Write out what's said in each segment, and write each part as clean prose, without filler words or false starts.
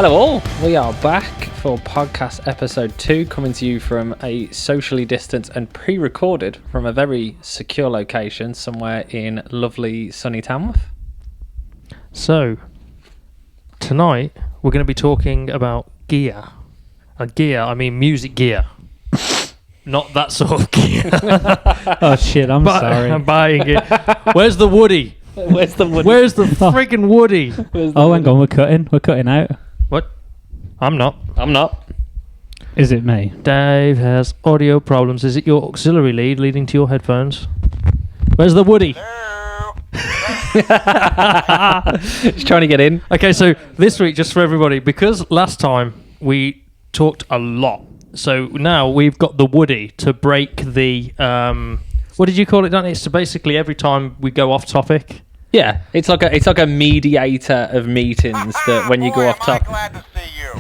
Hello all, we are back for podcast episode 2, coming to you from a socially distanced and pre-recorded from a very secure location somewhere in lovely sunny Tamworth. So, tonight we're going to be talking about gear. And gear, I mean music gear. Not that sort of gear. Oh shit, I'm sorry. I'm buying it. Where's the Woody? Where's the Woody? Where's the freaking Woody? Oh, hang on, we're cutting out. What? I'm not. Is it me? Dave has audio problems. Is it your auxiliary lead leading to your headphones? Where's the Woody? He's trying to get in. Okay, so this week, just for everybody, because last time we talked a lot, so now we've got the Woody to break the what did you call it, Dan? It's to basically every time we go off topic. Yeah, it's like a mediator of meetings that when you go off topic.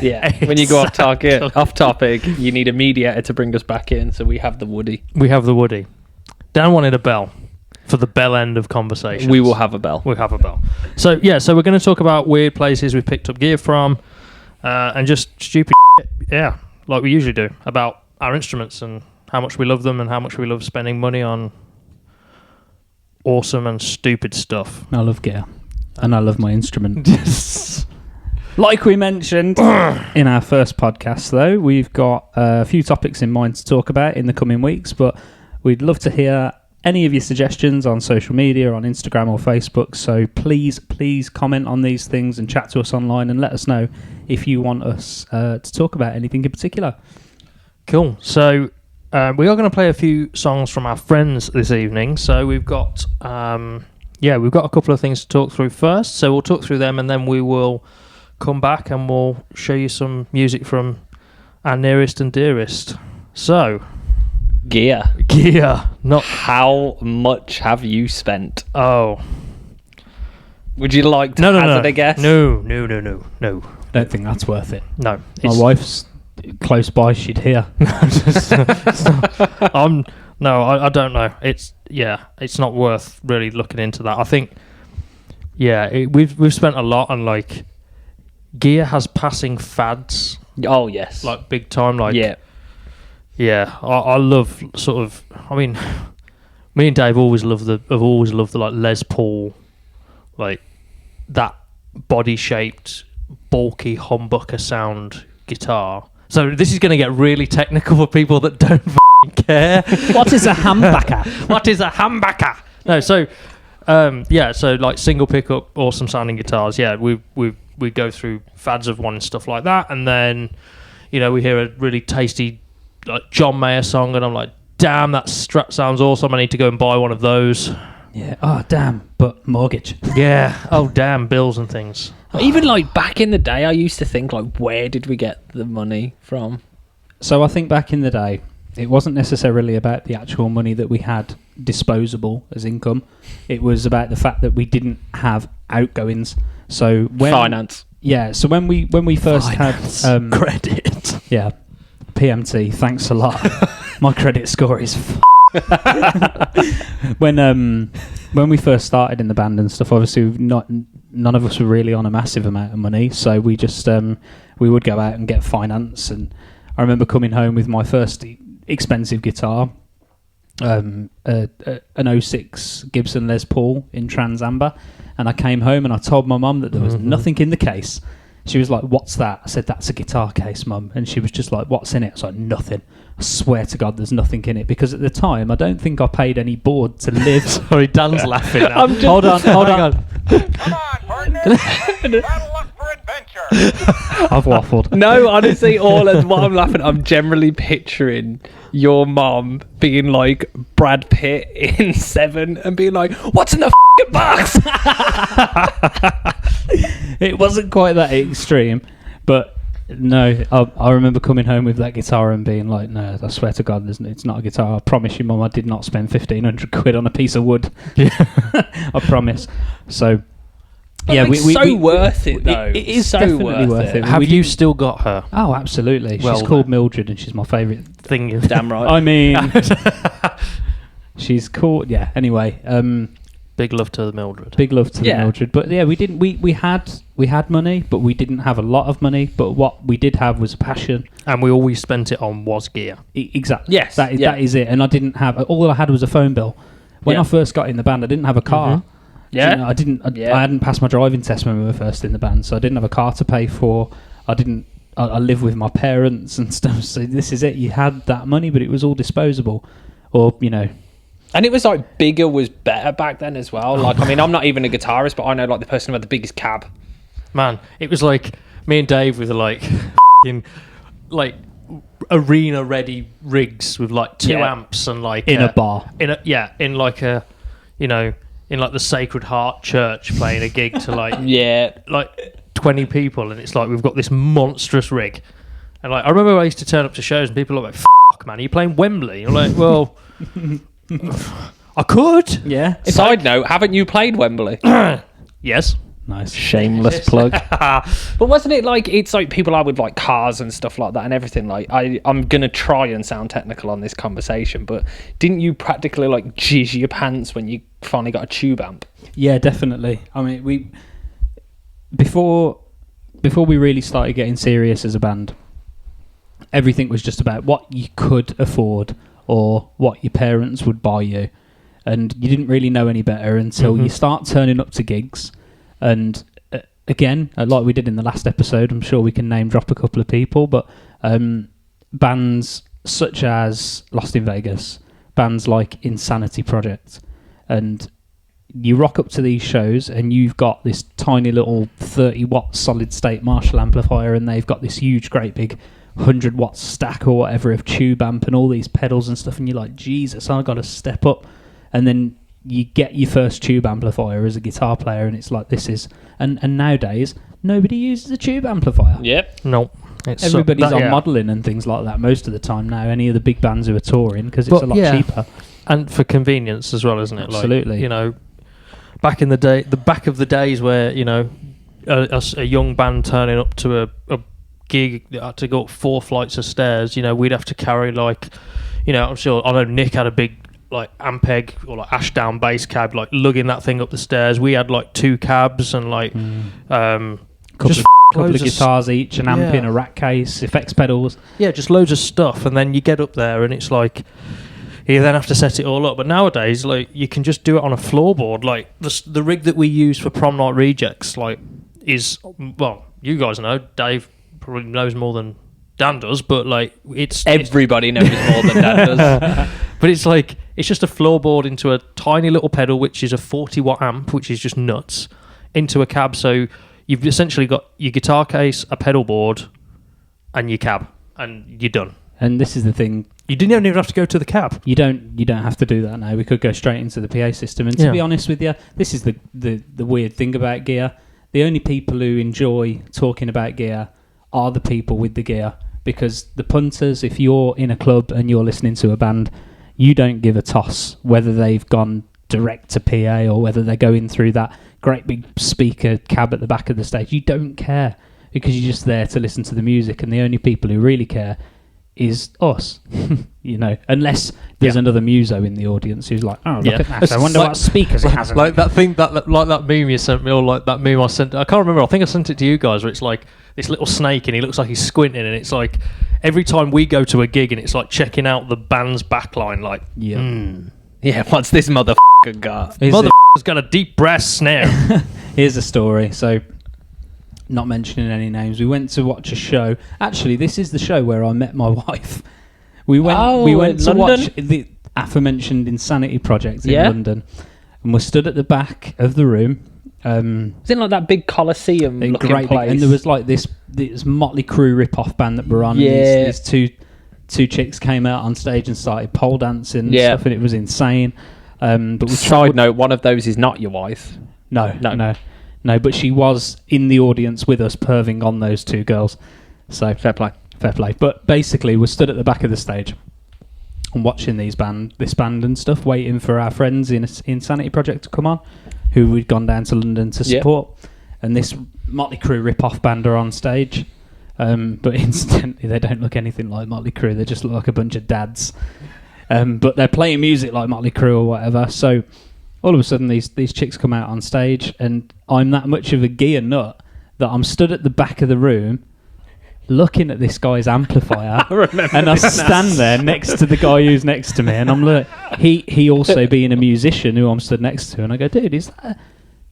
Yeah, when you go off topic, you need a mediator to bring us back in. So we have the Woody. We have the Woody. Dan wanted a bell for the bell end of conversation. We will have a bell. We'll have a bell. So yeah, so we're going to talk about weird places we've picked up gear from, and just stupid shit, yeah, like we usually do, about our instruments and how much we love them and how much we love spending money on awesome and stupid stuff. I love gear. And I love my instrument. Like we mentioned in our first podcast, though, we've got a few topics in mind to talk about in the coming weeks, but we'd love to hear any of your suggestions on social media, on Instagram or Facebook. So please comment on these things and chat to us online and let us know if you want us to talk about anything in particular. Cool. So we are going to play a few songs from our friends this evening. So we've got we've got a couple of things to talk through first. So we'll talk through them and then we will come back and we'll show you some music from our nearest and dearest. So, Gear. Not How much have you spent? Oh. Would you like to hazard a guess? No. Don't think that's worth it. No. My wife's close by, she'd hear. I don't know. It's not worth really looking into that. I think, we've spent a lot on like gear has passing fads. Oh yes, like big time. Like yeah. I love sort of. I mean, me and Dave have always loved the like Les Paul, like that body shaped, bulky humbucker sound guitar. So this is going to get really technical for people that don't care. What is a humbucker? What is a humbucker? No, so so like single pickup, awesome sounding guitars. Yeah, we go through fads of one and stuff like that, and then we hear a really tasty like John Mayer song, and I'm like, damn, that Strat sounds awesome. I need to go and buy one of those. Yeah. Oh damn, but mortgage. Yeah. Oh damn, bills and things. Even like back in the day, I used to think like, where did we get the money from? So I think back in the day, it wasn't necessarily about the actual money that we had disposable as income. It was about the fact that we didn't have outgoings. So Finance. Yeah. So when we first had credit. Yeah. PMT. Thanks a lot. My credit score is. When we first started in the band and stuff, obviously none of us were really on a massive amount of money, so we just we would go out and get finance. And I remember coming home with my first expensive guitar, an 06 Gibson Les Paul in Trans Amber, and I came home and I told my mum that there was nothing in the case. She was like, "What's that?" I said, "That's a guitar case, Mum." And she was just like, "What's in it?" I was like, "Nothing. I swear to God, there's nothing in it." Because at the time, I don't think I paid any board to live. Sorry, Dan's laughing now. Hold on. Come on, partner. Battle up for adventure. I've waffled. No, honestly, what I'm laughing, I'm generally picturing your mom being like Brad Pitt in Seven and being like, "What's in the f***ing box?" It wasn't quite that extreme, but no, I remember coming home with that guitar and being like, "No, I swear to God, it's not a guitar. I promise you, Mum, I did not spend 1,500 quid on a piece of wood." Yeah. I promise. So, yeah, it's worth it though. It is so definitely worth it. Have you still got her? Oh, absolutely. Well, she's called Mildred, and she's my favourite thing. Damn right. I mean, she's called. Yeah. Anyway, Big love to the Mildred. Big love to the Mildred. But yeah, we didn't. We had money, but we didn't have a lot of money. But what we did have was a passion, and we always spent it on was gear. Exactly. Yes. That is it. And I didn't have. All I had was a phone bill. When I first got in the band, I didn't have a car. Mm-hmm. Yeah. You know, I hadn't passed my driving test when we were first in the band, so I didn't have a car to pay for. I live with my parents and stuff. So this is it. You had that money, but it was all disposable, or you know. And it was like bigger was better back then as well. Like, I mean, I'm not even a guitarist, but I know like the person who had the biggest cab. Man, it was like me and Dave with like arena ready rigs with like 2 amps and like in a bar. In like a, you know, in like the Sacred Heart Church playing a gig to like like 20 people, and it's like we've got this monstrous rig. And like I remember I used to turn up to shows and people were like, "Fuck, man, are you playing Wembley?" And I'm like, well. I could. Yeah. Side note, haven't you played Wembley? Yes. Nice. Shameless plug. But wasn't it like, it's like people are with like cars and stuff like that and everything. Like, I'm going to try and sound technical on this conversation, but didn't you practically like jizz your pants when you finally got a tube amp? Yeah, definitely. I mean, before we really started getting serious as a band, everything was just about what you could afford or what your parents would buy you, and you didn't really know any better until you start turning up to gigs. And again, like we did in the last episode, I'm sure we can name drop a couple of people, but bands such as Lost in Vegas, bands like Insanity Project, and you rock up to these shows and you've got this tiny little 30 watt solid state Marshall amplifier, and they've got this huge great big 100 watt stack or whatever of tube amp and all these pedals and stuff, and you're like, Jesus, I got to step up. And then you get your first tube amplifier as a guitar player, and it's like, this is and nowadays nobody uses a tube amplifier. Yep. No. Everybody's on modelling and things like that most of the time now, any of the big bands who are touring, because it's a lot cheaper. And for convenience as well, isn't it? Absolutely. Like, you know, back in the day, the back of the days where, you know, a young band turning up to a gig that had to go up 4 flights of stairs, you know, we'd have to carry like, you know, I'm sure, I know Nick had a big like Ampeg or like Ashdown bass cab, like lugging that thing up the stairs. We had like 2 cabs and like couple of guitars each, an amp in a rack case, effects pedals. Yeah, just loads of stuff, and then you get up there and it's like you then have to set it all up. But nowadays, like, you can just do it on a floorboard. Like the rig that we use for Prom Night Rejects, like, is, well, you guys know, Dave probably knows more than Dan does, but like everybody knows more than Dan does. But it's like, it's just a floorboard into a tiny little pedal, which is a 40 watt amp, which is just nuts, into a cab. So you've essentially got your guitar case, a pedal board, and your cab, and you're done. And this is the thing. You didn't even have to go to the cab. You don't have to do that now. We could go straight into the PA system. And to be honest with you, this is the weird thing about gear. The only people who enjoy talking about gear are the people with the gear. Because the punters, if you're in a club and you're listening to a band, you don't give a toss whether they've gone direct to PA or whether they're going through that great big speaker cab at the back of the stage. You don't care, because you're just there to listen to the music, and the only people who really care is us. You know, unless there's another muso in the audience who's like, oh, look at that, I wonder what speakers it has. Like that thing, like that meme you sent me, or like that meme I sent, I can't remember, I think I sent it to you guys, where it's like this little snake and he looks like he's squinting, and it's like every time we go to a gig and it's like checking out the band's backline, like, yeah, what's this motherfucker got? Motherfucker's got a deep brass snare. Here's a story. So, not mentioning any names, we went to watch a show. Actually, this is the show where I met my wife. We went to watch the aforementioned Insanity Project in London, and we're stood at the back of the room. It's in like that big Coliseum looking place. And there was like this Motley Crue rip-off band that were on. And these two chicks came out on stage and started pole dancing and stuff, and it was insane. But Side note, one of those is not your wife. No, but she was in the audience with us, perving on those 2 girls. So fair play. But basically, we're stood at the back of the stage and watching this band and stuff, waiting for our friends in Insanity Project to come on, who we'd gone down to London to support. And this Motley Crue rip-off band are on stage. But incidentally, they don't look anything like Motley Crue. They just look like a bunch of dads. But they're playing music like Motley Crue or whatever. So all of a sudden these chicks come out on stage, and I'm that much of a gear nut that I'm stood at the back of the room looking at this guy's amplifier, and I stand there next to the guy who's next to me, and I'm like, he also being a musician who I'm stood next to, and I go, dude,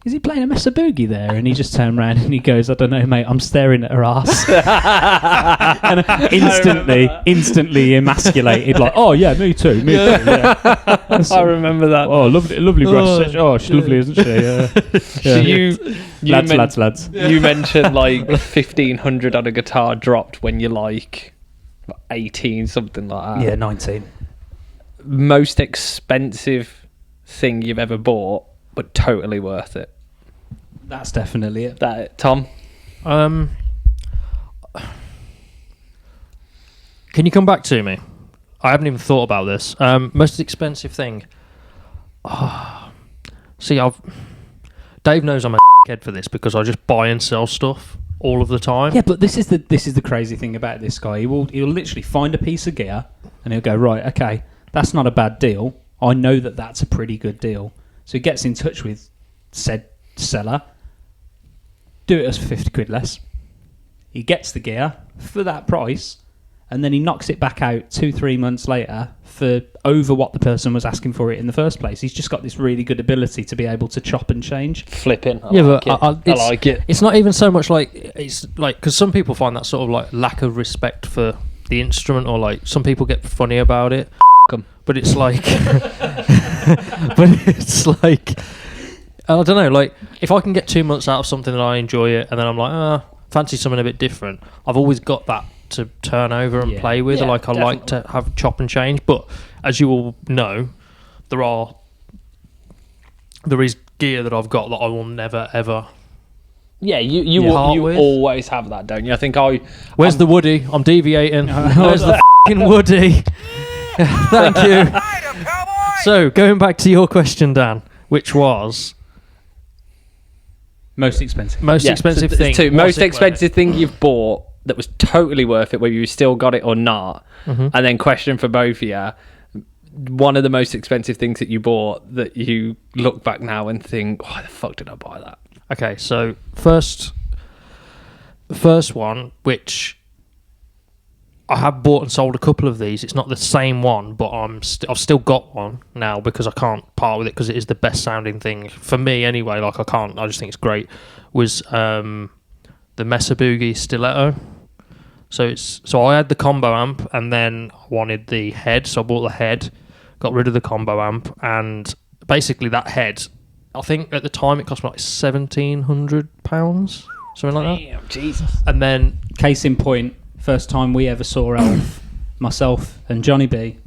is he playing a Mesa Boogie there? And he just turned around and he goes, I don't know, mate, I'm staring at her ass. And instantly emasculated, like, oh yeah, me too. Yeah. I remember that. Oh, lovely breast. Oh, she's lovely, isn't she? Yeah. So you lads. You mentioned like 1,500 on a guitar dropped when you're like 18, something like that. Yeah, 19. Most expensive thing you've ever bought, but totally worth it. That's definitely it. Tom? Can you come back to me? I haven't even thought about this. Most expensive thing. See, Dave knows I'm a head for this because I just buy and sell stuff all of the time. Yeah, but this is the crazy thing about this guy. He'll literally find a piece of gear and he'll go, right, okay, that's not a bad deal. I know that's a pretty good deal. So he gets in touch with said seller, do it as for 50 quid less. He gets the gear for that price, and then he knocks it back out 2-3 months later for over what the person was asking for it in the first place. He's just got this really good ability to be able to chop and change. Flipping. I like it. It's not even so much like, it's like, because some people find that sort of like lack of respect for the instrument, or like some people get funny about it. But it's like, I don't know, like if I can get 2 months out of something and I enjoy it, and then I'm like, fancy something a bit different, I've always got that to turn over and play with. Yeah, like I like to have chop and change. But as you all know, there is gear that I've got that I will never ever. Yeah, you always have that, don't you? I think Where's the Woody? I'm deviating. Where's the fucking Woody? Thank you. So, going back to your question, Dan, which was most expensive thing. Most expensive thing you've bought that was totally worth it, whether you still got it or not. Mm-hmm. And then question for both of you: one of the most expensive things that you bought that you look back now and think, why the fuck did I buy that? Okay, so first one, which I have bought and sold a couple of these. It's not the same one, but I've still got one now because I can't part with it because it is the best sounding thing for me anyway. Like I just think it's great. Was the Mesa Boogie Stiletto. So I had the combo amp and then I wanted the head, so I bought the head, got rid of the combo amp, and basically that head, I think at the time it cost me like £1,700, something like that. Damn, Jesus. And then case in point, first time we ever saw Elf, myself and Johnny B,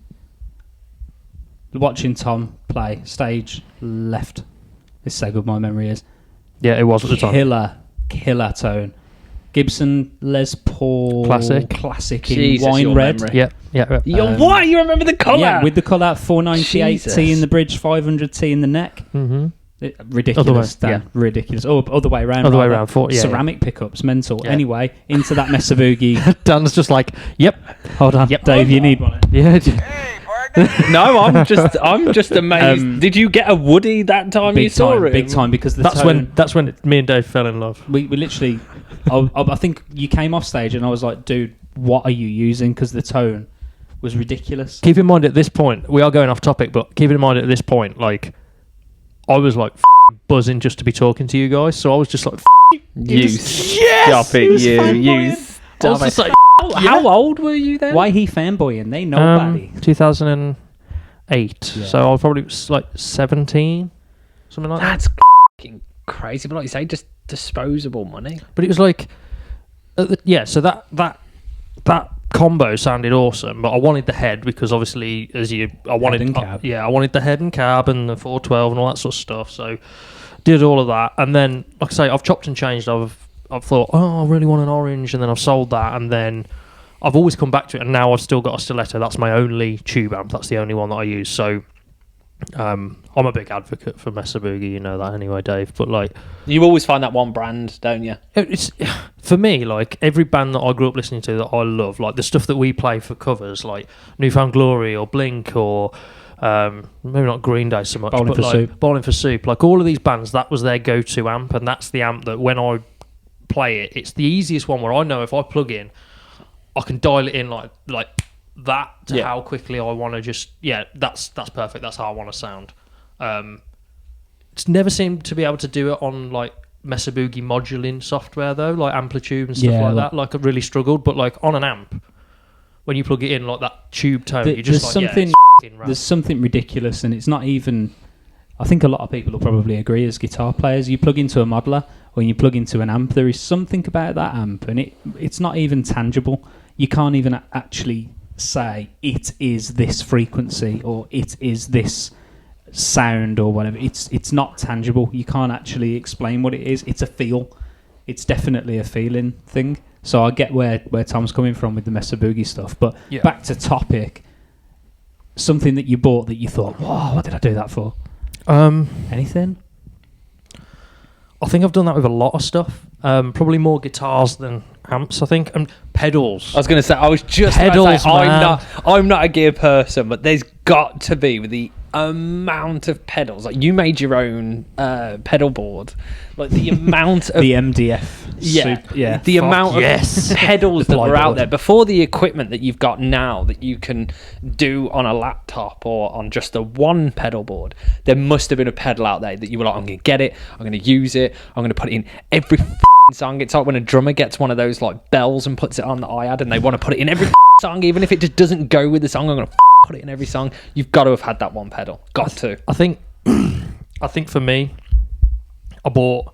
watching Tom play stage left. This is how good my memory is. Yeah, it was at the time. Killer tone. Gibson Les Paul classic in wine red. Yeah. What? You remember the colour? Yeah, with the colour, 498T in the bridge, 500T in the neck. Mm-hmm. Ridiculous, Dan. Ridiculous. Oh, other way around. Other way around. Ceramic pickups, mental. Yeah. Anyway, into that Mesa Boogie. Dan's just like, yep. Hold on, Dave, you need one. Yeah. Hey, partner. No, I'm just amazed. Did you get a Woody that time you saw it? Big time, because that's when me and Dave fell in love. We literally, I think you came off stage and I was like, dude, what are you using? Because the tone was ridiculous. Keep in mind at this point, we are going off topic, but keep in mind at this point, like, I was like buzzing just to be talking to you guys, so I was just like, stop it. How old were you then? Why he fanboying? They know buddy. 2008. Yeah. So I was probably like 17, something like that. That's fucking crazy, but like you say, just disposable money. But it was like, so that combo sounded awesome, but I wanted the head because obviously, I wanted the head and cab and the 412 and all that sort of stuff. So did all of that, and then like I say, I've chopped and changed. I've thought, I really want an orange, and then I've sold that, and then I've always come back to it, and now I've still got a stiletto. That's my only tube amp. That's the only one that I use. So I'm a big advocate for Mesa Boogie, you know that anyway, Dave. But like, you always find that one brand, don't you? It's for me, like every band that I grew up listening to that I love, like the stuff that we play for covers, like Newfound Glory or Blink or maybe not Green Day so much, Bowling but for like Soup. Bowling for Soup. Like all of these bands, that was their go-to amp, and that's the amp that when I play it, it's the easiest one where I know if I plug in, I can dial it in like that to how quickly I want to just that's perfect. That's how I want to sound. It's never seemed to be able to do it on like Mesa Boogie moduling software though, like Amplitude and stuff like that. Like I really struggled, but like on an amp, when you plug it in like that tube tone, you're just there's something ridiculous, and it's not even. I think a lot of people will probably agree as guitar players. You plug into a modeler or you plug into an amp, there is something about that amp, and it's not even tangible. You can't even actually say it is this frequency or it is this sound or whatever. It's not tangible. You can't actually explain what it is. It's a feel. It's definitely a feeling thing. So I get where Tom's coming from with the Mesa Boogie stuff. But back to topic, something that you bought that you thought, wow, what did I do that for? Anything? I think I've done that with a lot of stuff. Probably more guitars than amps, I think. And pedals. I was going to say, I was just pedals, about to say, I'm not a gear person, but there's got to be with the amount of pedals. Like you made your own pedal board. Like the amount of the MDF. The amount of pedals that were out there before the equipment that you've got now that you can do on a laptop or on just a one pedal board. There must have been a pedal out there that you were like, I'm going to get it, I'm going to use it, I'm going to put it in every song. It's like when a drummer gets one of those like bells and puts it on the iAd and they want to put it in every song, even if it just doesn't go with the song. I'm going to put it in every song. You've got to have had that one pedal. Got to. I think for me, I bought.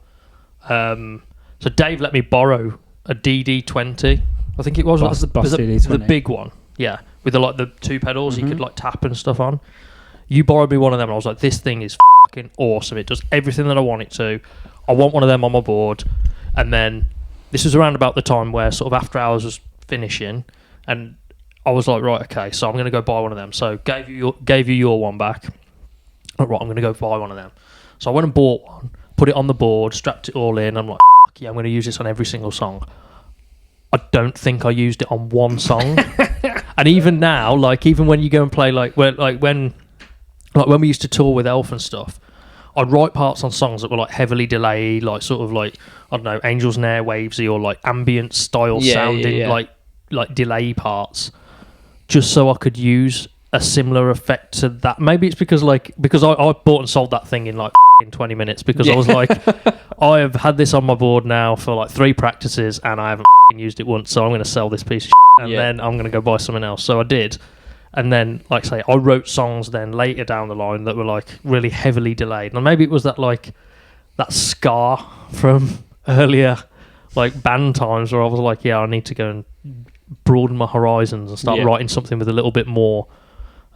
So Dave let me borrow a DD20. I think it was the big one. Yeah, with the two pedals you could like tap and stuff on. You borrowed me one of them, and I was like, this thing is fucking awesome. It does everything that I want it to. I want one of them on my board. And then this was around about the time where sort of after hours was finishing, and I was like, right, okay, so I'm going to go buy one of them. So gave you your one back. Right, I'm going to go buy one of them. So I went and bought one, put it on the board, strapped it all in. I'm like, yeah, I'm going to use this on every single song. I don't think I used it on one song. And even now, like even when you go and play, when we used to tour with Elf and stuff, I'd write parts on songs that were like heavily delayed, like sort of like, I don't know, Angels and Airwavesy or like ambient style sounding like delay parts, just so I could use a similar effect to that. Maybe it's because I bought and sold that thing in like in 20 minutes because I was like, I have had this on my board now for like 3 practices and I haven't used it once, so I'm going to sell this piece of and then I'm going to go buy something else. So I did. And then, like I say, I wrote songs then later down the line that were like really heavily delayed. And maybe it was that like that scar from earlier like band times where I was like, yeah, I need to go and broaden my horizons and start writing something with a little bit more,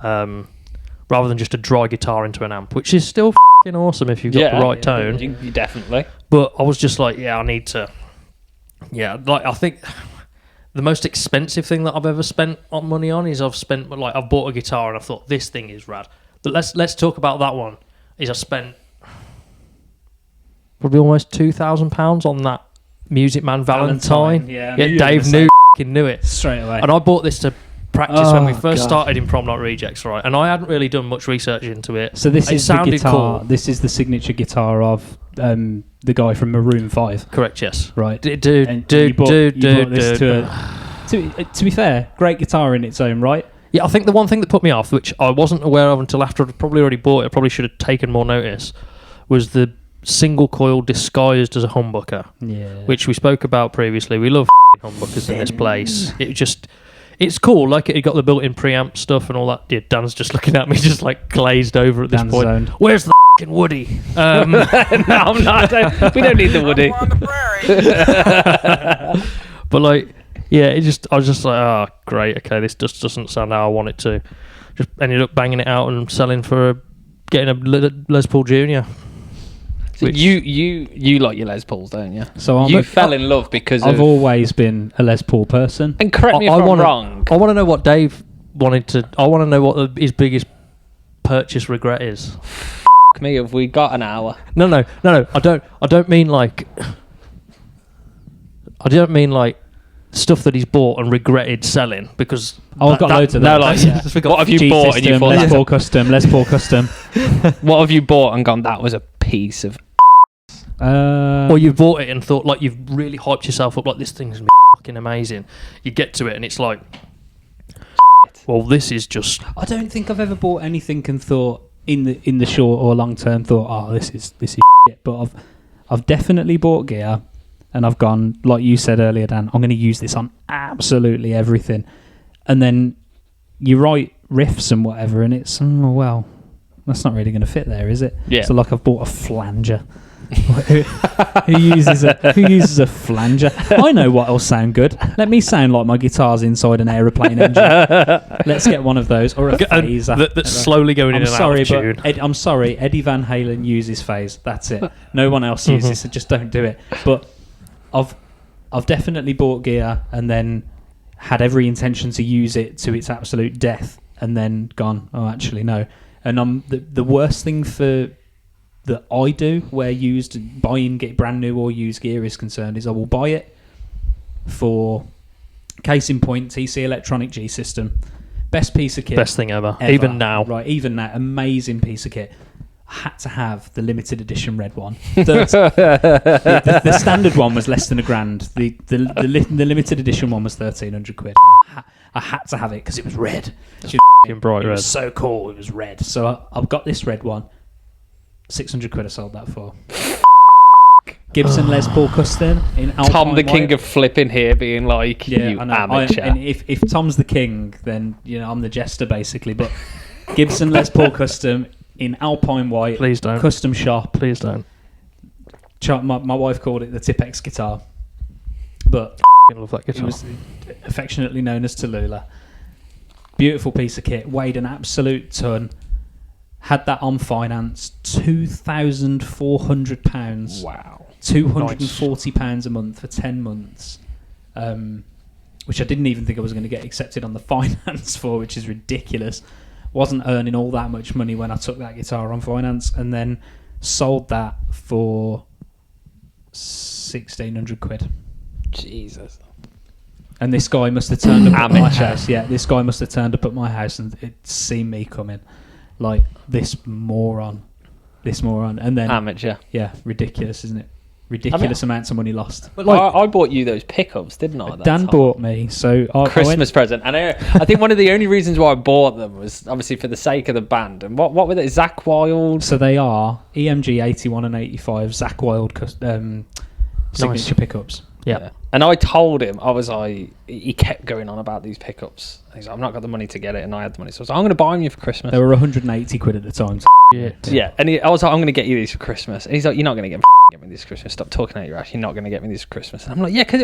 rather than just a dry guitar into an amp, which is still f***ing awesome if you've got the right tone. You definitely. But I was just like, yeah, I need to. Yeah, like I think. The most expensive thing that I've ever spent on money on is I've bought a guitar and I thought this thing is rad. But let's talk about that one. Is I spent probably almost £2,000 on that Music Man Valentine. Yeah, Dave knew it straight away. And I bought this to practice when we first started in Prom Not Rejects, right? And I hadn't really done much research into it. So this is the guitar. Cool. This is the signature guitar of the guy from Maroon 5. Correct, yes. Right. Dude. To be fair, great guitar in its own right. Yeah, I think the one thing that put me off, which I wasn't aware of until after I'd probably already bought it, I probably should have taken more notice, was the single coil disguised as a humbucker. Yeah. Which we spoke about previously. We love humbuckers in this place. It's cool, like it got the built-in preamp stuff and all that. Yeah, Dan's just looking at me, just like glazed over at this point. Zoned. Where's the f***ing Woody? No, I'm not. We don't need the Woody. On the prairie. But like, yeah, I was just like, oh, great, okay, this just doesn't sound how I want it to. Just ended up banging it out and selling getting a Les Paul Junior. So you like your Les Pauls, don't you? So you fell in love because I've always been a Les Paul person. And correct me if I'm wrong. I want to know what Dave wanted to. I want to know what his biggest purchase regret is. F*** me, have we got an hour? No. I don't mean like. I don't mean like stuff that he's bought and regretted selling because Oh, I've got loads of No, that. like, what have you bought and you thought Les Paul custom, Les Paul custom. what have you bought and gone, that was a piece of or you've bought it and thought like you've really hyped yourself up like this thing's gonna be fucking amazing. You get to it and it's like, well, this is just. I don't think I've ever bought anything and thought in the short or long term thought, oh, this is shit. But I've definitely bought gear and I've gone, like you said earlier, Dan, I'm going to use this on absolutely everything. And then you write riffs and whatever, and it's well, that's not really going to fit there, is it? Yeah. So like I've bought a flanger. who uses a flanger? I know what'll sound good. Let me sound like my guitar's inside an aeroplane engine. Let's get one of those or a phaser That's slowly going in and out of tune. I'm sorry, Eddie Van Halen uses phase. That's it. No one else uses it. Just don't do it. But I've definitely bought gear and then had every intention to use it to its absolute death, and then gone, oh, actually no. And the worst thing that I do where buying get brand new or used gear is concerned is I will buy it for, case in point, TC Electronic G System, best piece of kit, Best thing ever. Even now, amazing piece of kit. I had to have the limited edition red one. The standard one was less than £1,000. The limited edition one was £1,300. I had to have it because it was red. bright It red. was so cool. It was red. So I've got this red one. £600 I sold that for. Gibson Les Paul custom in Alpine Tom the white. king of flipping here being like, you I know. amateur. And if Tom's the king, then I'm the jester basically. But Gibson Les Paul custom in Alpine white. Please don't. Custom shop. Please don't. My wife called it the Tipex guitar, but I love that it guitar. was affectionately known as Tallulah. Beautiful piece of kit. Weighed an absolute ton. Had that on finance. £2,400. Wow. £240 a month for 10 months, which I didn't even think I was going to get accepted on the finance for, which is ridiculous. Wasn't earning all that much money when I took that guitar on finance, and then sold that for £1,600. Jesus. And this guy must have turned up at my Amateur. house. Yeah, this guy must have turned up at my house and it seen me coming, like this moron, and then Amateur. yeah, ridiculous, isn't it? Ridiculous amounts of money lost. But I bought you those pickups, didn't I? Dan bought me, so I Christmas present, and I think one of the only reasons why I bought them was obviously for the sake of the band. And what were they? Zach Wild. So they are EMG 81 and 85 Zach Wild signature pickups. Yeah. And I told him, I was like, he kept going on about these pickups. He's like, I've not got the money to get it, and I had the money, so I was like, I'm going to buy them you for Christmas. They were £180 at the time. Shit. Yeah, and I was like, I'm going to get you these for Christmas. And he's like, you're not going to get me these for Christmas. Stop talking out your ass. You're not going to get me these for Christmas. And I'm like, yeah, because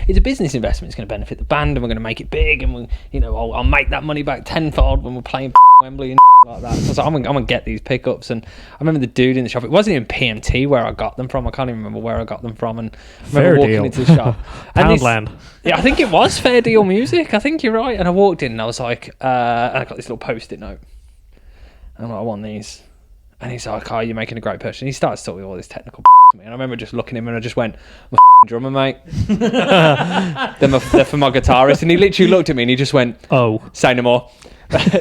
it's a business investment. It's going to benefit the band, and we're going to make it big, and I'll make that money back tenfold when we're playing Wembley and like that. So I was like, I'm going to get these pickups. And I remember the dude in the shop. It wasn't even PMT where I got them from. I can't even remember where I got them from. And I remember walking into the shop. Poundland. Yeah, I think it was Fair Deal Music. I think you're right. And I walked in and I was like, and I got this little Post-it note. And I'm like, I want these. And he's like, oh, you're making a great purchase. And he starts talking all this technical to me. And I remember just looking at him and I just went, I'm a drummer, mate. they're for my guitarist. And he literally looked at me and he just went, Oh. say no more.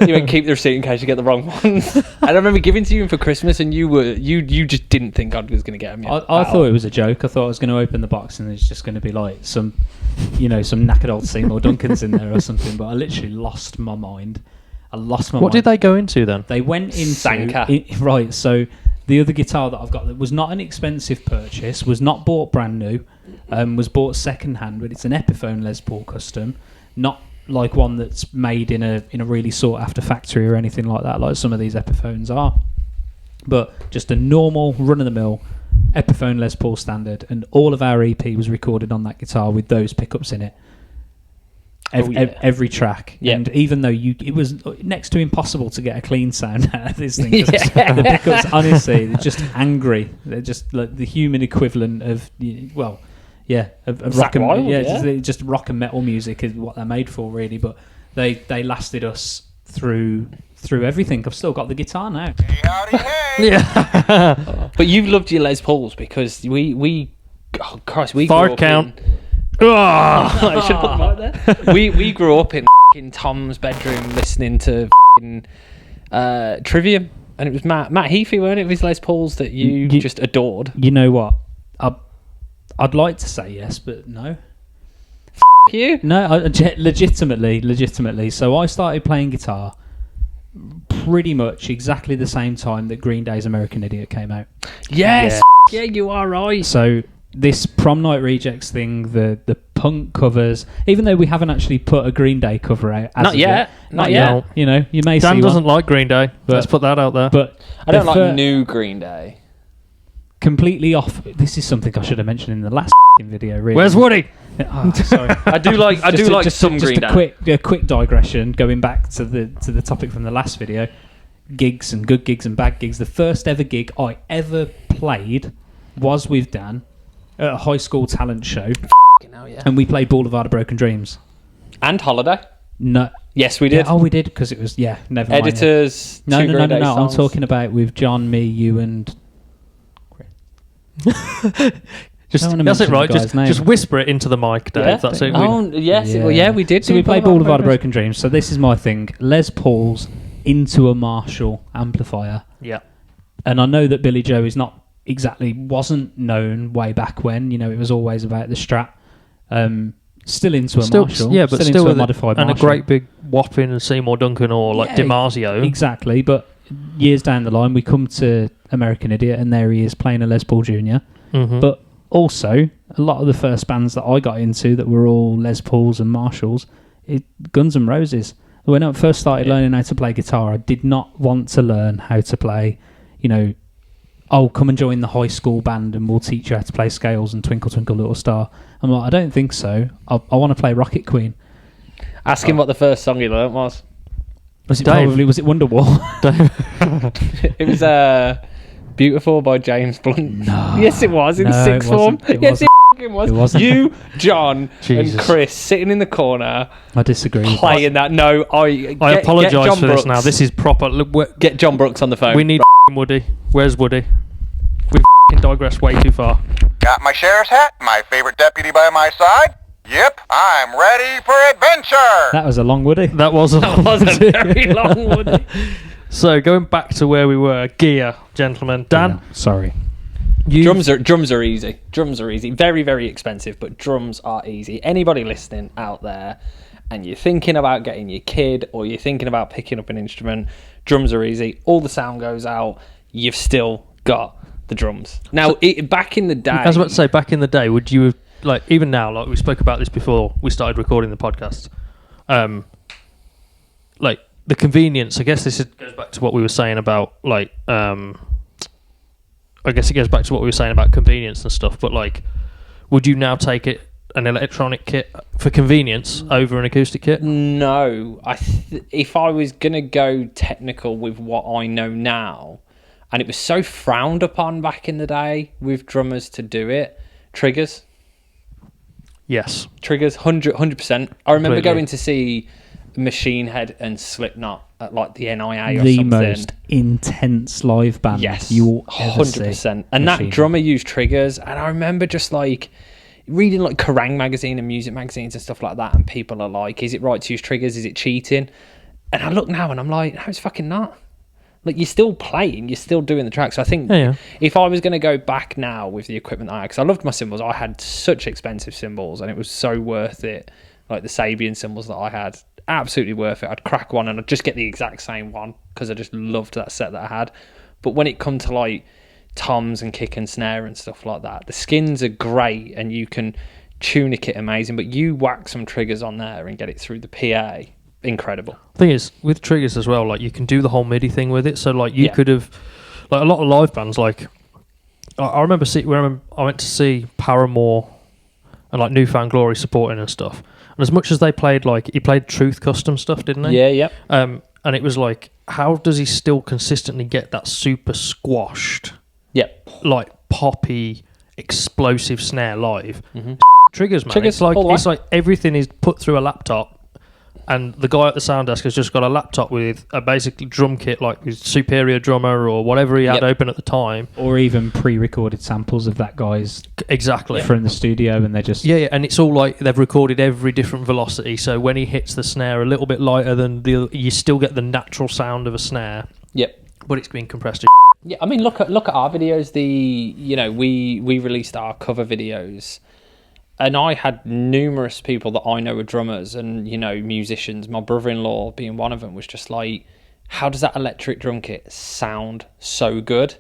He went, keep the receipt in case you get the wrong ones. And I remember giving to you for Christmas, and you just didn't think I was going to get them. I thought it was a joke. I thought I was going to open the box and there's just going to be like some knackered old Seymour Duncans in there or something. But I literally lost my mind. What did they go into then? They went into Sanka. Right. So the other guitar that I've got that was not an expensive purchase, was not bought brand new, was bought second hand, but it's an Epiphone Les Paul custom, not like one that's made in a really sought after factory or anything like that, like some of these Epiphones are, but just a normal run of the mill Epiphone Les Paul standard, and all of our EP was recorded on that guitar with those pickups in it. Every track. Yeah. And even though it was next to impossible to get a clean sound out of this thing, the pickups, honestly, they're just angry. They're just like the human equivalent of rock and Wild, just rock and metal music is what they're made for, really. But they lasted us through everything. I've still got the guitar now. Hey, howdy, hey. Yeah. But you loved your Les Pauls because we Fart grew up count. I should put them out there. We grew up in Tom's bedroom listening to Trivium, and it was Matt Heafy, weren't it, with his Les Pauls that you just adored? You know what? I'd like to say yes, but no. You? No, legitimately. So I started playing guitar pretty much exactly the same time that Green Day's American Idiot came out. Yes. Yeah, you are right. So this Prom Night Rejects thing, the punk covers, even though we haven't actually put a Green Day cover out. Not yet. You know, you may Dan see doesn't one, like Green Day. Let's put that out there. but I don't like new Green Day. Completely off. This is something I should have mentioned in the last video. Really. Where's Woody? Oh, sorry. I do like some Green Day. A quick digression. Going back to the topic from the last video, gigs and good gigs and bad gigs. The first ever gig I ever played was with Dan at a high school talent show, and we played Boulevard of Broken Dreams and Holiday. No. Yes, we did. Yeah, we did because it was never mind. Editors. No. Green Day I'm songs. talking about with John, me, you, and. That's it, right? Just whisper it into the mic, Dave. Yeah. That's it. Yes. Yeah. Well, yeah, we did. So we played Boulevard of Broken Dreams. So this is my thing: Les Pauls into a Marshall amplifier. Yeah. And I know that Billy Joe wasn't known way back when. You know, it was always about the Strat. Still into a Marshall. Yeah, but still into a with modified and Marshall. a great big whopping Seymour Duncan or like DiMarzio. Exactly, but years down the line, we come to American Idiot, and there he is playing a Les Paul Jr. Mm-hmm. But also, a lot of the first bands that I got into that were all Les Pauls and Marshalls, Guns N' Roses. When I first started learning how to play guitar, I did not want to learn how to play, come and join the high school band and we'll teach you how to play scales and Twinkle Twinkle Little Star. I'm like, I don't think so. I want to play Rocket Queen. Ask him what the first song he learnt was. Was it Wonderwall? It was Beautiful by James Blunt. No, yes, it was in sixth form. Yes, it was. It wasn't. You, John, Jesus. and Chris sitting in the corner. I disagree. Playing that. No, I apologise for this now. This is proper. Look, get John Brooks on the phone. We need Woody. Where's Woody? We digressed way too far. Got my sheriff's hat, my favorite deputy by my side. Yep, I'm ready for adventure. That was a long Woody. That was a very long Woody. So going back to where we were, gear, gentlemen. Dan, sorry. Drums are easy. Drums are easy. Very, very expensive, but drums are easy. Anybody listening out there, and you're thinking about getting your kid, or you're thinking about picking up an instrument, drums are easy. All the sound goes out. You've still got the drums. Now, back in the day, I was about to say, back in the day, would you have, like, even now, like we spoke about this before we started recording the podcast, like the convenience. I guess goes back to what we were saying about, like, I guess it goes back to what we were saying about convenience and stuff. But like, would you now take an electronic kit for convenience over an acoustic kit? No, if I was gonna go technical with what I know now, and it was so frowned upon back in the day with drummers to do it, triggers. Yes. Triggers, 100%. I remember going to see Machine Head and Slipknot at like the NIA or the something. most intense live band you will ever 100%. see. And that drummer used triggers, and I remember just like reading like Kerrang magazine and music magazines and stuff like that, and people are like, is it right to use triggers? Is it cheating? And I look now and I'm like, no, it's fucking not. Like, you're still playing, you're still doing the tracks. So I think if I was going to go back now with the equipment I had, because I loved my cymbals, I had such expensive cymbals and it was so worth it. Like the Sabian cymbals that I had, absolutely worth it. I'd crack one and I'd just get the exact same one because I just loved that set that I had. But when it come to like toms and kick and snare and stuff like that, the skins are great and you can tune a kit amazing, but you whack some triggers on there and get it through the PA. Incredible. Thing is, with triggers as well, like you can do the whole MIDI thing with it. So like you could have, like a lot of live bands, like I remember I went to see Paramore and like Newfound Glory supporting and stuff. And as much as they played, like he played Truth custom stuff, didn't he? Yeah. And it was like, how does he still consistently get that super squashed, like poppy, explosive snare live? Mm-hmm. Triggers, man. It's like everything is put through a laptop. And the guy at the sound desk has just got a laptop with a basically drum kit, like his Superior Drummer or whatever he had open at the time. Or even pre-recorded samples of that guy's exactly from the studio, and they're just... Yeah, and it's all like they've recorded every different velocity, so when he hits the snare a little bit lighter than you still get the natural sound of a snare. Yep. But it's been compressed to Yeah, I mean, look at our videos. We released our cover videos, and I had numerous people that I know were drummers and musicians. My brother-in-law being one of them was just like, "How does that electric drum kit sound so good?"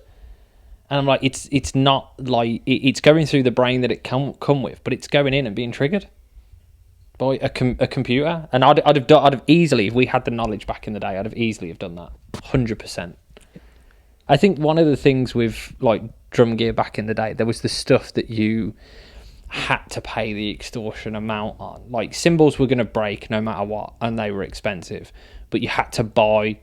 And I'm like, "It's not like it's going through the brain that it can come with, but it's going in and being triggered by a computer." And I'd have easily, if we had the knowledge back in the day, I'd have easily have done that, 100%. I think one of the things with like drum gear back in the day, there was the stuff that you had to pay the extortion amount on. Like cymbals were going to break no matter what, and they were expensive, but you had to buy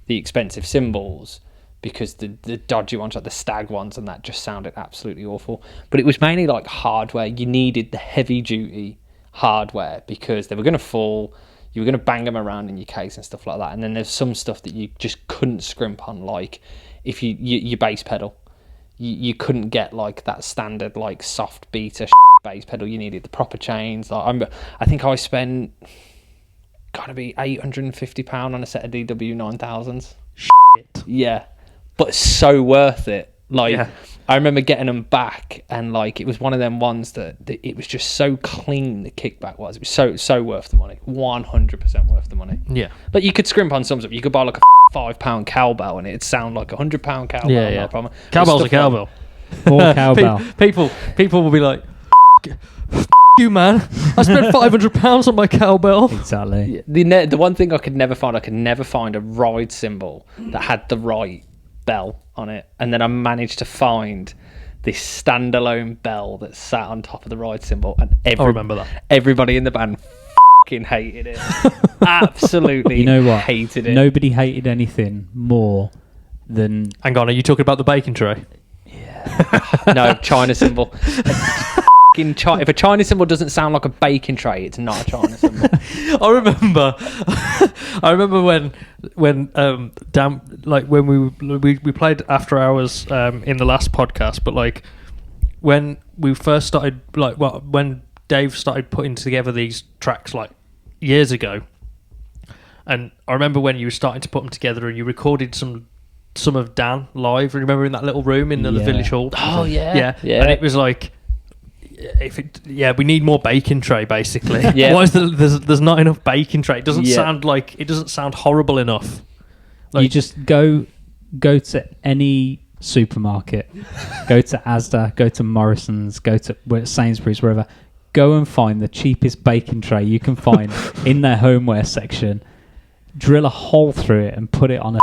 the expensive cymbals because the dodgy ones, like the Stag ones, and that just sounded absolutely awful. But it was mainly like hardware. You needed the heavy duty hardware because they were going to fall. You were going to bang them around in your case and stuff like that. And then there's some stuff that you just couldn't scrimp on, like if your bass pedal, you couldn't get like that standard like soft beta bass pedal. You needed the proper chains. Like I think I spent gotta be £850 on a set of DW 9000s. Yeah, but so worth it. Like I remember getting them back, and like it was one of them ones that it was just so clean. The kickback was. It was so worth the money. 100% worth the money. Yeah, like you could scrimp on some stuff. You could buy like a £5 cowbell, and it'd sound like £100 cowbell. Yeah. No problem. Cowbell's a cowbell. Or cowbell. People will be like, F you, man. I spent £500 on my cowbell. Exactly. The one thing I could never find a ride cymbal that had the right bell on it, and then I managed to find this standalone bell that sat on top of the ride cymbal, and I remember that. Everybody in the band fucking hated it. Absolutely, you know what? Hated it. Nobody hated anything more than... Hang on, are you talking about the baking tray? No, China cymbal. If a China cymbal doesn't sound like a baking tray, it's not a China cymbal. I remember when Dan, like when we played After Hours in the last podcast, but like when we first started, like when Dave started putting together these tracks like years ago, and I remember when you were starting to put them together and you recorded some of Dan live. Remember in that little room in the village hall? Oh yeah. And it was like, we need more baking tray basically. Yeah. Why is there's not enough baking tray? It doesn't sound horrible enough. Like, you just go to any supermarket, go to Asda, go to Morrison's, go to Sainsbury's, wherever. Go and find the cheapest baking tray you can find in their homeware section. Drill a hole through it and put it on a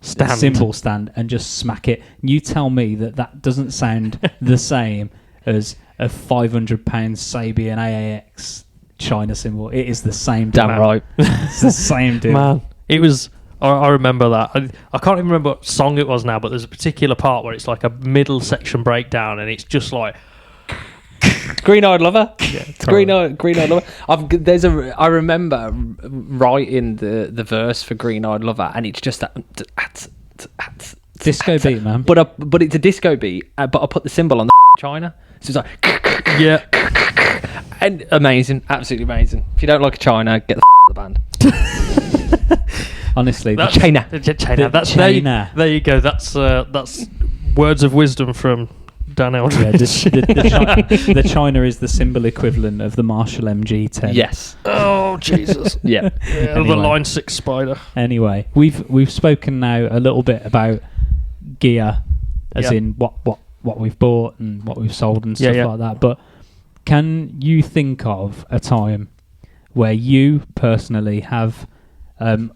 cymbal stand and just smack it. You tell me that doesn't sound the same as a £500 Sabian AAX China cymbal. It is the same. Damn right. It's the same deal. Man, it was. I remember that. I can't even remember what song it was now, but there's a particular part where it's like a middle section breakdown, and it's just like Green-eyed lover. Yeah, totally. Green-eyed lover. I remember writing the verse for Green-eyed lover, and it's just that disco beat, man. But it's a disco beat. But I put the cymbal on the China, so it's like and amazing, absolutely amazing. If you don't like a China, get the band. Honestly, China. That's China. There you go. That's words of wisdom from Dan Eldridge. Yeah, the China is the cymbal equivalent of the Marshall MG10. Yes. Oh Jesus. Yeah. Anyway. The Line 6 Spider. Anyway, we've spoken now a little bit about gear, as in what we've bought and what we've sold and stuff like that. But can you think of a time where you personally have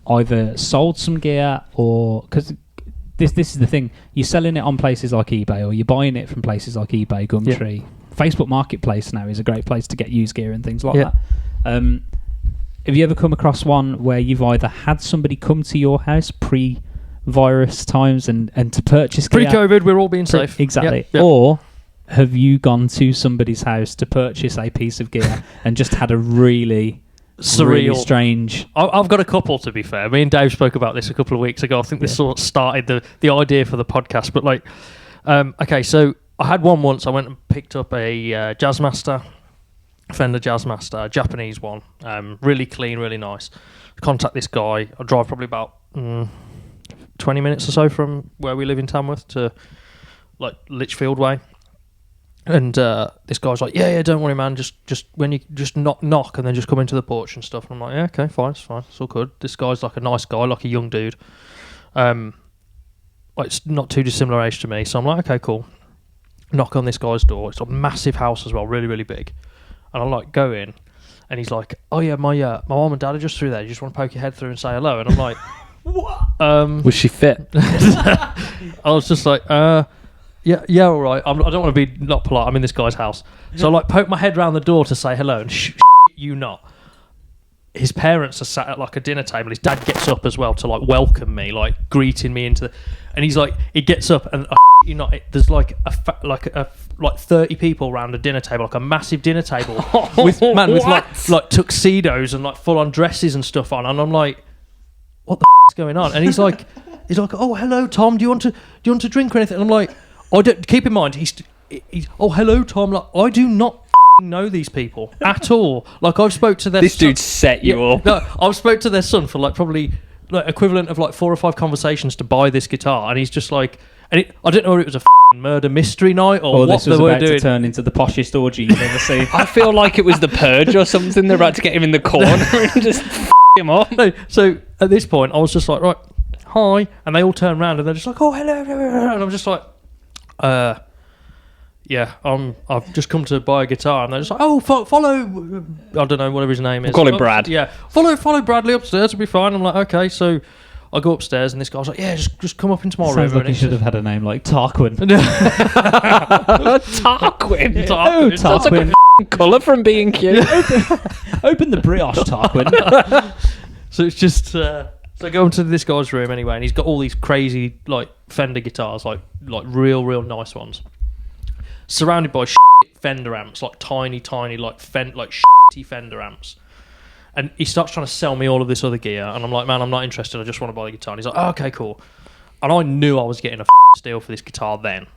either sold some gear, or because this is the thing, you're selling it on places like eBay, or you're buying it from places like eBay, Gumtree, Facebook Marketplace now is a great place to get used gear and things like that. Have you ever come across one where you've either had somebody come to your house pre-virus times and to purchase gear? Pre-COVID, we're all being safe. Exactly. Yep. Or have you gone to somebody's house to purchase a piece of gear and just had a really surreal, really strange. I've got a couple, to be fair. Me and Dave spoke about this a couple of weeks ago. I think this sort of started the idea for the podcast. But like, okay, so I had one once. I went and picked up a Jazzmaster, Fender Jazzmaster, a Japanese one. Really clean, really nice. Contact this guy. I drive probably about 20 minutes or so from where we live in Tamworth to like Lichfield way. And this guy's like, yeah, don't worry, man. Just when you just knock and then just come into the porch and stuff. And I'm like, yeah, okay, fine, it's all good. This guy's like a nice guy, like a young dude. Like it's not too dissimilar age to me. So I'm like, okay, cool. Knock on this guy's door. It's a massive house as well, really, really big. And I like go in, and he's like, oh yeah, my mom and dad are just through there. You just want to poke your head through and say hello? And I'm like, what? Was she fit? I was just like, Yeah, all right. I don't want to be not polite. I'm in this guy's house. So I like poke my head round the door to say hello and you not. His parents are sat at like a dinner table. His dad gets up as well to like welcome me, like greeting me into the... And he's like, he gets up and you not. There's like like 30 people around a dinner table, like a massive dinner table with like tuxedos and like full on dresses and stuff on. And I'm like, what the is going on? And he's like, oh hello Tom, do you want to drink or anything? And I'm like, I don't, keep in mind, he's oh hello Tom, like I do not know these people at all. Like I've spoke to their This son, dude set you up. No, I've spoke to their son for like probably like equivalent of like 4 or 5 conversations to buy this guitar, and he's just like, and I don't know if it was a murder mystery night or what this they was were about doing. to turn into the poshest orgy you've ever seen. I feel like it was the Purge or something. They're about to get him in the corner and just him up. No, so at this point, I was just like, right, hi, and they all turn around and they're just like, oh hello, and I'm just like, yeah, I've just come to buy a guitar, and they're just like, oh, follow, I don't know, whatever his name is. Call him Brad. Yeah, follow Bradley upstairs, it'll be fine. I'm like, okay, so I go upstairs, and this guy's like, yeah, just come up into my room. Sounds like he should have had a name like Tarquin. Tarquin. Oh, That's like Tarquin. a colour from B&Q. Open the brioche, Tarquin. So it's just so I go into this guy's room anyway, and he's got all these crazy like Fender guitars, like real nice ones, surrounded by Fender amps, like tiny like shitty Fender amps. And he starts trying to sell me all of this other gear, and I'm like, man, I'm not interested. I just want to buy the guitar. And he's like, oh, okay, cool. And I knew I was getting a steal for this guitar then.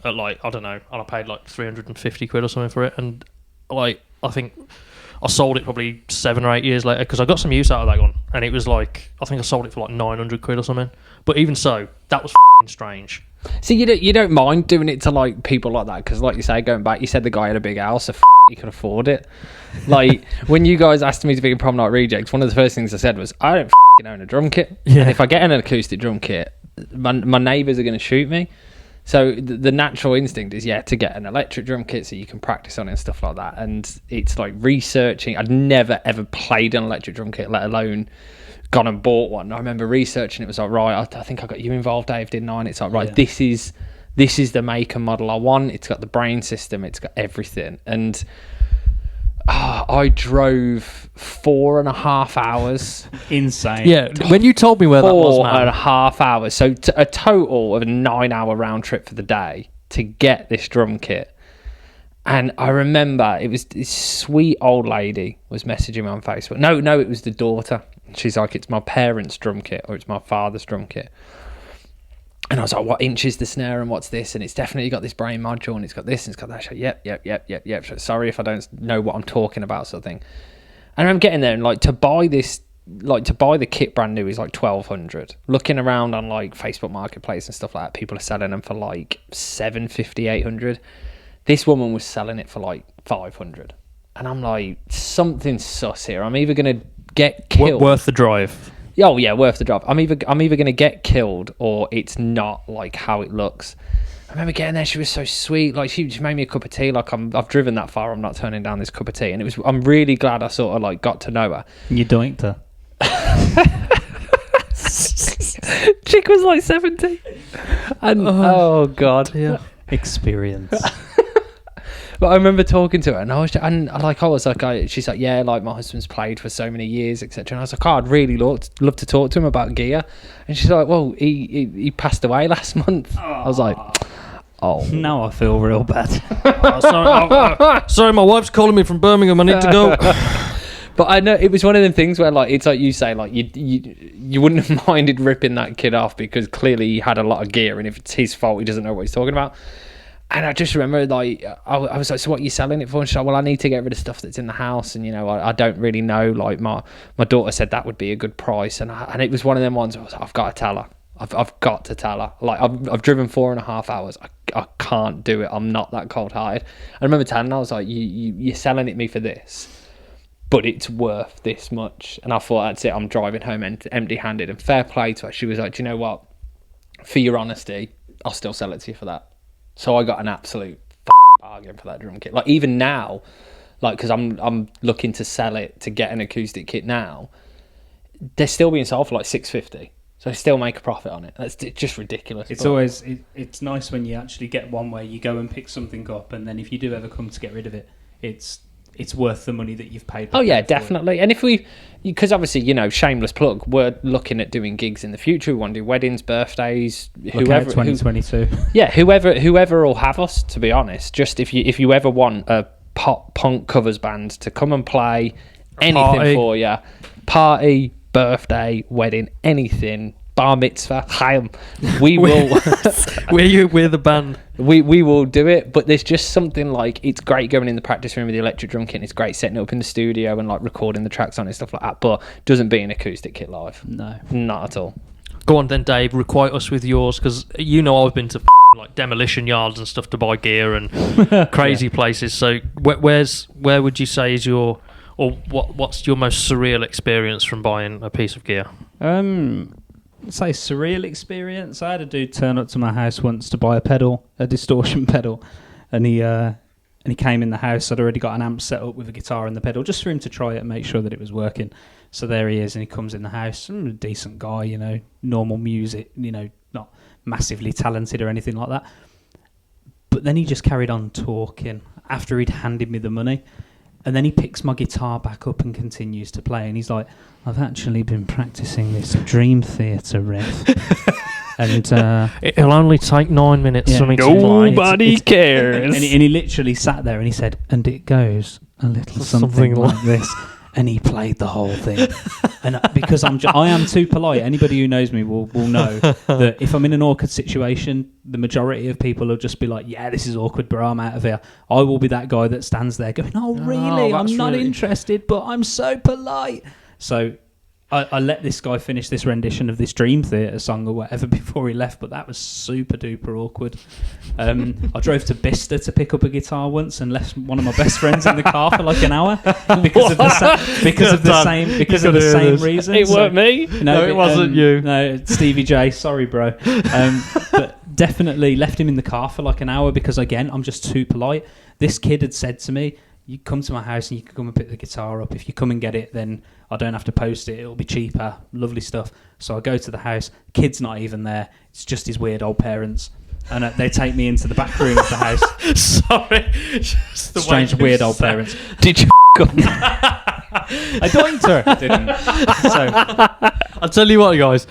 At like, I don't know, and I paid like 350 quid or something for it. And like, I think I sold it probably 7 or 8 years later because I got some use out of that one. And it was like, I think I sold it for like 900 quid or something. But even so, that was strange. See, you don't mind doing it to like people like that because, like you say, going back, you said the guy had a big house, so he could afford it. Like when you guys asked me to be in Prom Night Rejects, one of the first things I said was, I don't own a drum kit. Yeah. And if I get an acoustic drum kit, my neighbours are going to shoot me. So the natural instinct is to get an electric drum kit so you can practice on it and stuff like that. And it's like researching. I'd never ever played an electric drum kit, let alone gone and bought one. I remember researching it. Was like, right, I think I got you involved, Dave, didn't I? And it's like, right, this is the make and model I want. It's got the brain system, it's got everything. And I drove 4.5 hours. Insane. Yeah, when you told me where that was, man. 4.5 hours. So a total of a 9-hour round trip for the day to get this drum kit. And I remember it was this sweet old lady was messaging me on Facebook. No, it was the daughter. She's like, it's my parents' drum kit or it's my father's drum kit. And I was like, what inch is the snare and what's this? And it's definitely got this brain module and it's got this and it's got that. She's like, yep. Sorry if I don't know what I'm talking about, sort of thing. And I'm getting there and like to buy the kit brand new is like 1,200. Looking around on like Facebook Marketplace and stuff like that, people are selling them for like 750, 800. This woman was selling it for like 500. And I'm like, something's sus here. I'm either going to get killed. Worth the drive. Oh yeah, worth the drive. I'm either going to get killed or it's not like how it looks. I remember getting there. She was so sweet. Like she made me a cup of tea. Like I've driven that far. I'm not turning down this cup of tea. And I'm really glad I sort of like got to know her. You doinked her. Chick was like 70. And oh god, yeah. Experience. But I remember talking to her, and she's like, yeah, like my husband's played for so many years, etc. And I was like, I'd really love to talk to him about gear. And she's like, well, he passed away last month. I was like, oh, now I feel real bad. Sorry, my wife's calling me from Birmingham. I need to go. But I know it was one of them things where, like, it's like you say, like, you wouldn't have minded ripping that kid off because clearly he had a lot of gear, and if it's his fault, he doesn't know what he's talking about. And I just remember, like, I was like, so what are you selling it for? And she's like, well, I need to get rid of stuff that's in the house, and, you know, I don't really know. Like, my daughter said that would be a good price, and it was one of them ones where I was like, I've got to tell her. I've got to tell her. Like, I've driven 4.5 hours. I can't do it. I'm not that cold-hearted. I remember telling her, I was like, you're selling it me for this, but it's worth this much. And I thought, that's it. I'm driving home empty-handed. And fair play to her. She was like, do you know what? For your honesty, I'll still sell it to you for that. So I got an absolute bargain for that drum kit. Like, even now, like, because I'm looking to sell it to get an acoustic kit now, they're still being sold for like $650. So I still make a profit on it. That's just ridiculous. It's always it's nice when you actually get one where you go and pick something up, and then if you do ever come to get rid of it, it's worth the money that you've paid. Oh yeah, definitely. And if because obviously, you know, shameless plug, we're looking at doing gigs in the future. We want to do weddings, birthdays, whoever. 2022. Whoever will have us. To be honest, just if you ever want a pop punk covers band to come and play anything for you, party, birthday, wedding, anything, bar mitzvah, chaim, we will. We're the band. We will do it, but there's just something like, it's great going in the practice room with the electric drum kit, and it's great setting it up in the studio and like recording the tracks on it and stuff like that, but doesn't beat an acoustic kit live. No, not at all. Go on then, Dave, requite us with yours, because you know I've been to like demolition yards and stuff to buy gear and crazy places. So where would you say is your, or what's your most surreal experience from buying a piece of gear? Say surreal experience. I had a dude turn up to my house once to buy a distortion pedal, and he came in the house. I'd already got an amp set up with a guitar and the pedal, just for him to try it and make sure that it was working. So there he is, and he comes in the house, a decent guy, you know, normal music, you know, not massively talented or anything like that. But then he just carried on talking after he'd handed me the money. And then he picks my guitar back up and continues to play. And he's like, I've actually been practicing this Dream Theater riff. And it'll only take 9 minutes for me to play. Nobody cares. And he literally sat there and he said, and it goes a little something like this. And he played the whole thing. And because I am too polite, anybody who knows me will know that if I'm in an awkward situation, the majority of people will just be like, yeah, this is awkward, bro, I'm out of here. I will be that guy that stands there going, oh, really? I'm not interested, but I'm so polite. So I let this guy finish this rendition of this Dream Theater song or whatever before he left, but that was super duper awkward. I drove to Bicester to pick up a guitar once and left one of my best friends in the car for like an hour because of the same reason. It weren't me. No, it wasn't you. No, Stevie J. Sorry, bro. But definitely left him in the car for like an hour because, again, I'm just too polite. This kid had said to me, you come to my house and you can come and pick the guitar up. If you come and get it, then I don't have to post it. It'll be cheaper. Lovely stuff. So I go to the house. Kid's not even there. It's just his weird old parents. And they take me into the back room of the house. Sorry. Just the strange, weird old parents. Did you up? I doinked her. Didn't. So I'll tell you what, guys.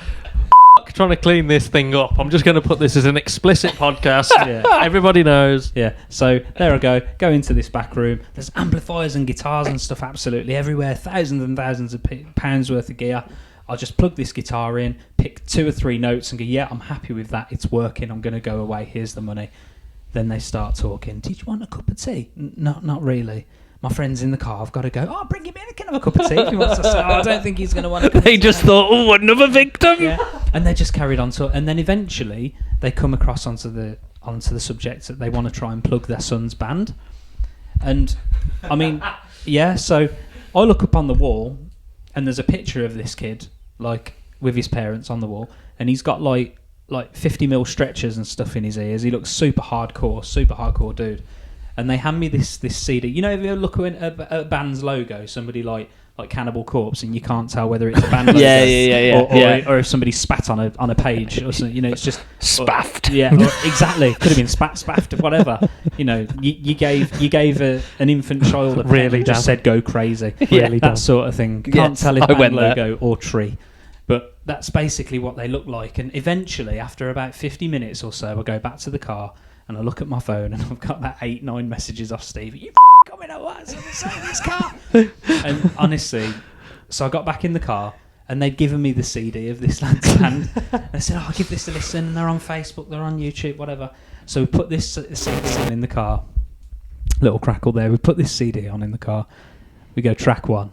Trying to clean this thing up. I'm just going to put this as an explicit podcast. Yeah. Everybody knows. Yeah. So there I go. Go into this back room. There's amplifiers and guitars and stuff absolutely everywhere. Thousands and thousands of pounds worth of gear. I'll just plug this guitar in, pick 2 or 3 notes and go, yeah, I'm happy with that. It's working. I'm going to go away. Here's the money. Then they start talking. Did you want a cup of tea? No, not really. My friend's in the car. I've got to go. Oh, bring him in. I can have a cup of tea if he wants to say, oh, I don't think he's going to want a cup of tea. They just thought, oh, another victim. Yeah. And they just carried on. And then eventually they come across onto the subject that they want to try and plug their son's band. And, I mean, yeah, so I look up on the wall and there's a picture of this kid, like, with his parents on the wall. And he's got, like 50mm stretchers and stuff in his ears. He looks super hardcore dude. And they hand me this CD. You know, if you look at a band's logo, somebody like Cannibal Corpse, and you can't tell whether it's a band logo or if somebody spat on a page or something. You know, it's just spaffed. Exactly. Could have been spaffed, whatever. You know, you gave an infant child a pen and just said go crazy. Really that sort of thing. Can't tell if band logo there. or tree. But that's basically what they look like. And eventually, after about 50 minutes or so, I go back to the car and I look at my phone and I've got about 8-9 messages off Steve. You coming know what's in this car. And honestly, so I got back in the car, and they'd given me the CD of this lad's band. And I said, I'll give this a listen. And they're on Facebook, they're on YouTube, whatever. So we put this CD on in the car. Little crackle there. We put this CD on in the car. We go track 1.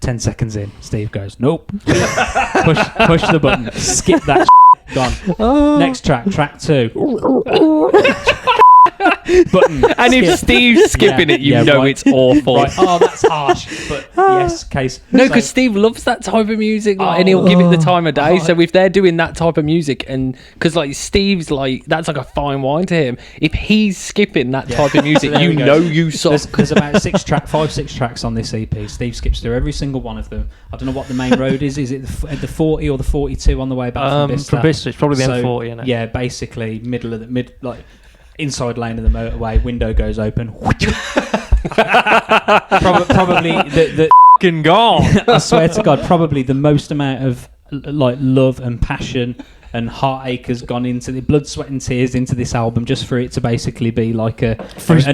10 seconds in, Steve goes, nope. push the button. Skip that. Gone. Next track 2. Button. And if Steve's skipping it, you know it's awful. Right. Oh, that's harsh. But yes, case. No, because Steve loves that type of music, like, and he'll give it the time of day. So if they're doing that type of music, and because like Steve's like that's like a fine wine to him. If he's skipping that type of music, you know you suck. There's about 6 tracks on this EP. Steve skips through every single one of them. I don't know what the main road is. Is it the 40 or the 42 on the way back from Bicester? From Bicester, it's probably the M40, isn't it? Yeah, basically middle of the like inside lane of the motorway. Window goes open. Probably the fucking gone. I swear to God, probably the most amount of like love and passion and heartache has gone into the blood, sweat and tears into this album just for it to basically be like an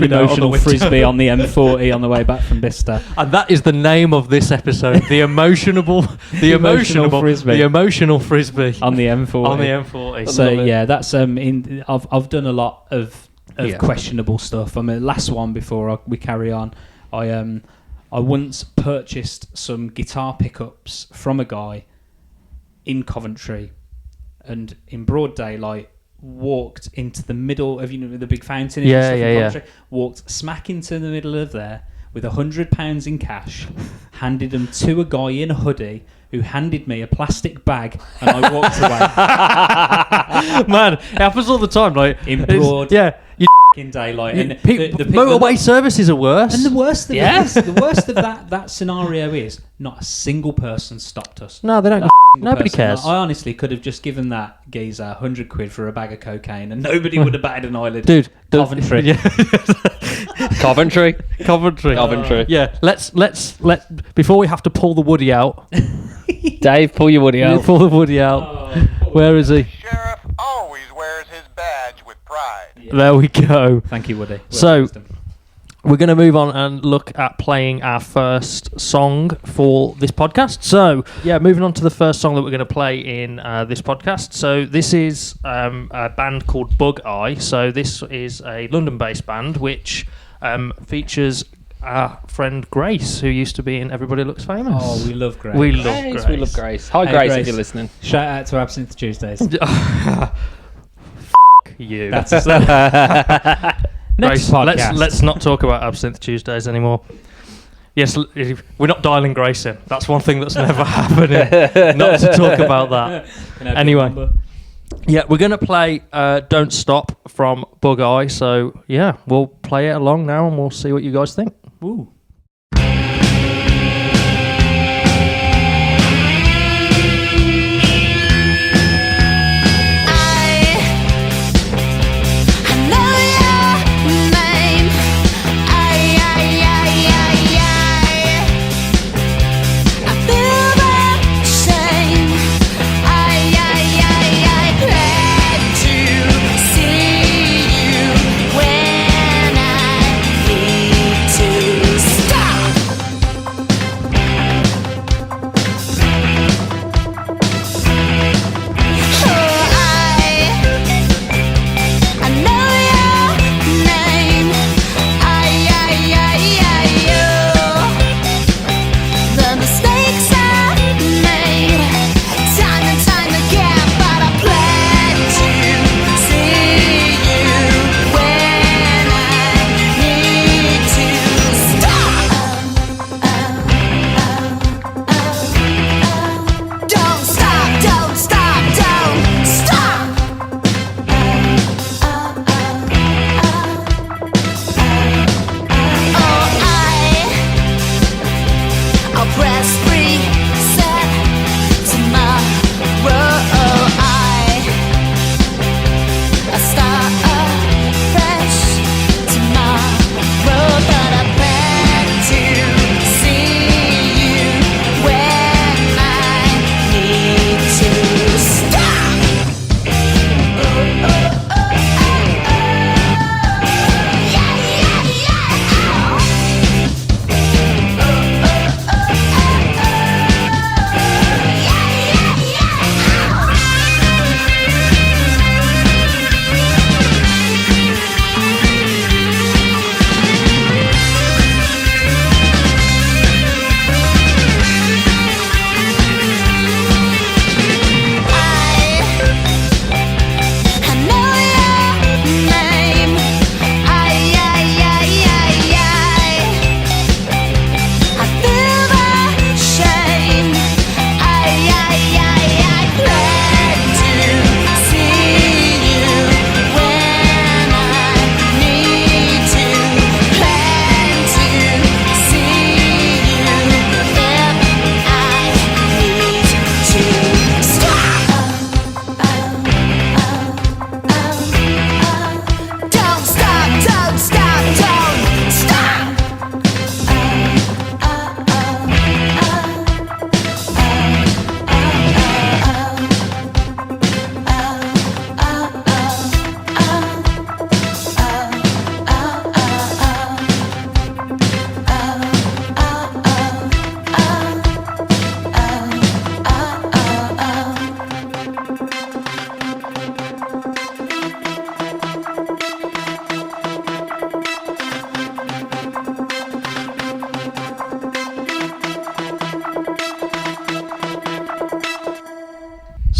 emotional Frisbee on the M40 on the way back from Bicester. And that is the name of this episode: the emotional Frisbee on the M40. On the M40. So yeah, that's I've done a lot of questionable stuff. I mean, last one before we carry on, I once purchased some guitar pickups from a guy in Coventry, and in broad daylight walked into the middle of the big fountain in Coventry. Walked smack into the middle of there with £100 in cash, handed them to a guy in a hoodie who handed me a plastic bag, and I walked away. Man, it happens all the time, like in broad in daylight. And motorway services are worse. And the worst of that scenario is not a single person stopped us. No, they don't. Nobody cares. I honestly could have just given that geezer £100 for a bag of cocaine, and nobody would have batted an eyelid. Dude, Coventry. Coventry. Yeah, let's before we have to pull the Woody out. Dave, pull your Woody out. Pull the Woody out. Where is he? Sheriff always wears his badge with pride. Yeah. There we go. Thank you, Woody. So we're going to move on and look at playing our first song for this podcast. So, yeah, moving on to the first song that we're going to play in this podcast. So, this is a band called Bugeye. So, this is a London-based band which features our friend Grace, who used to be in Everybody Looks Famous. Oh, we love Grace. We love Grace. Hi, Grace, if you're listening. Shout out to Absinthe Tuesdays. You. That's Grace, next podcast. let's not talk about Absinthe Tuesdays anymore. Yes, we're not dialing Grace in. That's one thing that's never happening. Not to talk about that. Anyway, yeah, we're going to play Don't Stop from Bugeye. So, yeah, we'll play it along now and we'll see what you guys think. Ooh. See you when I need to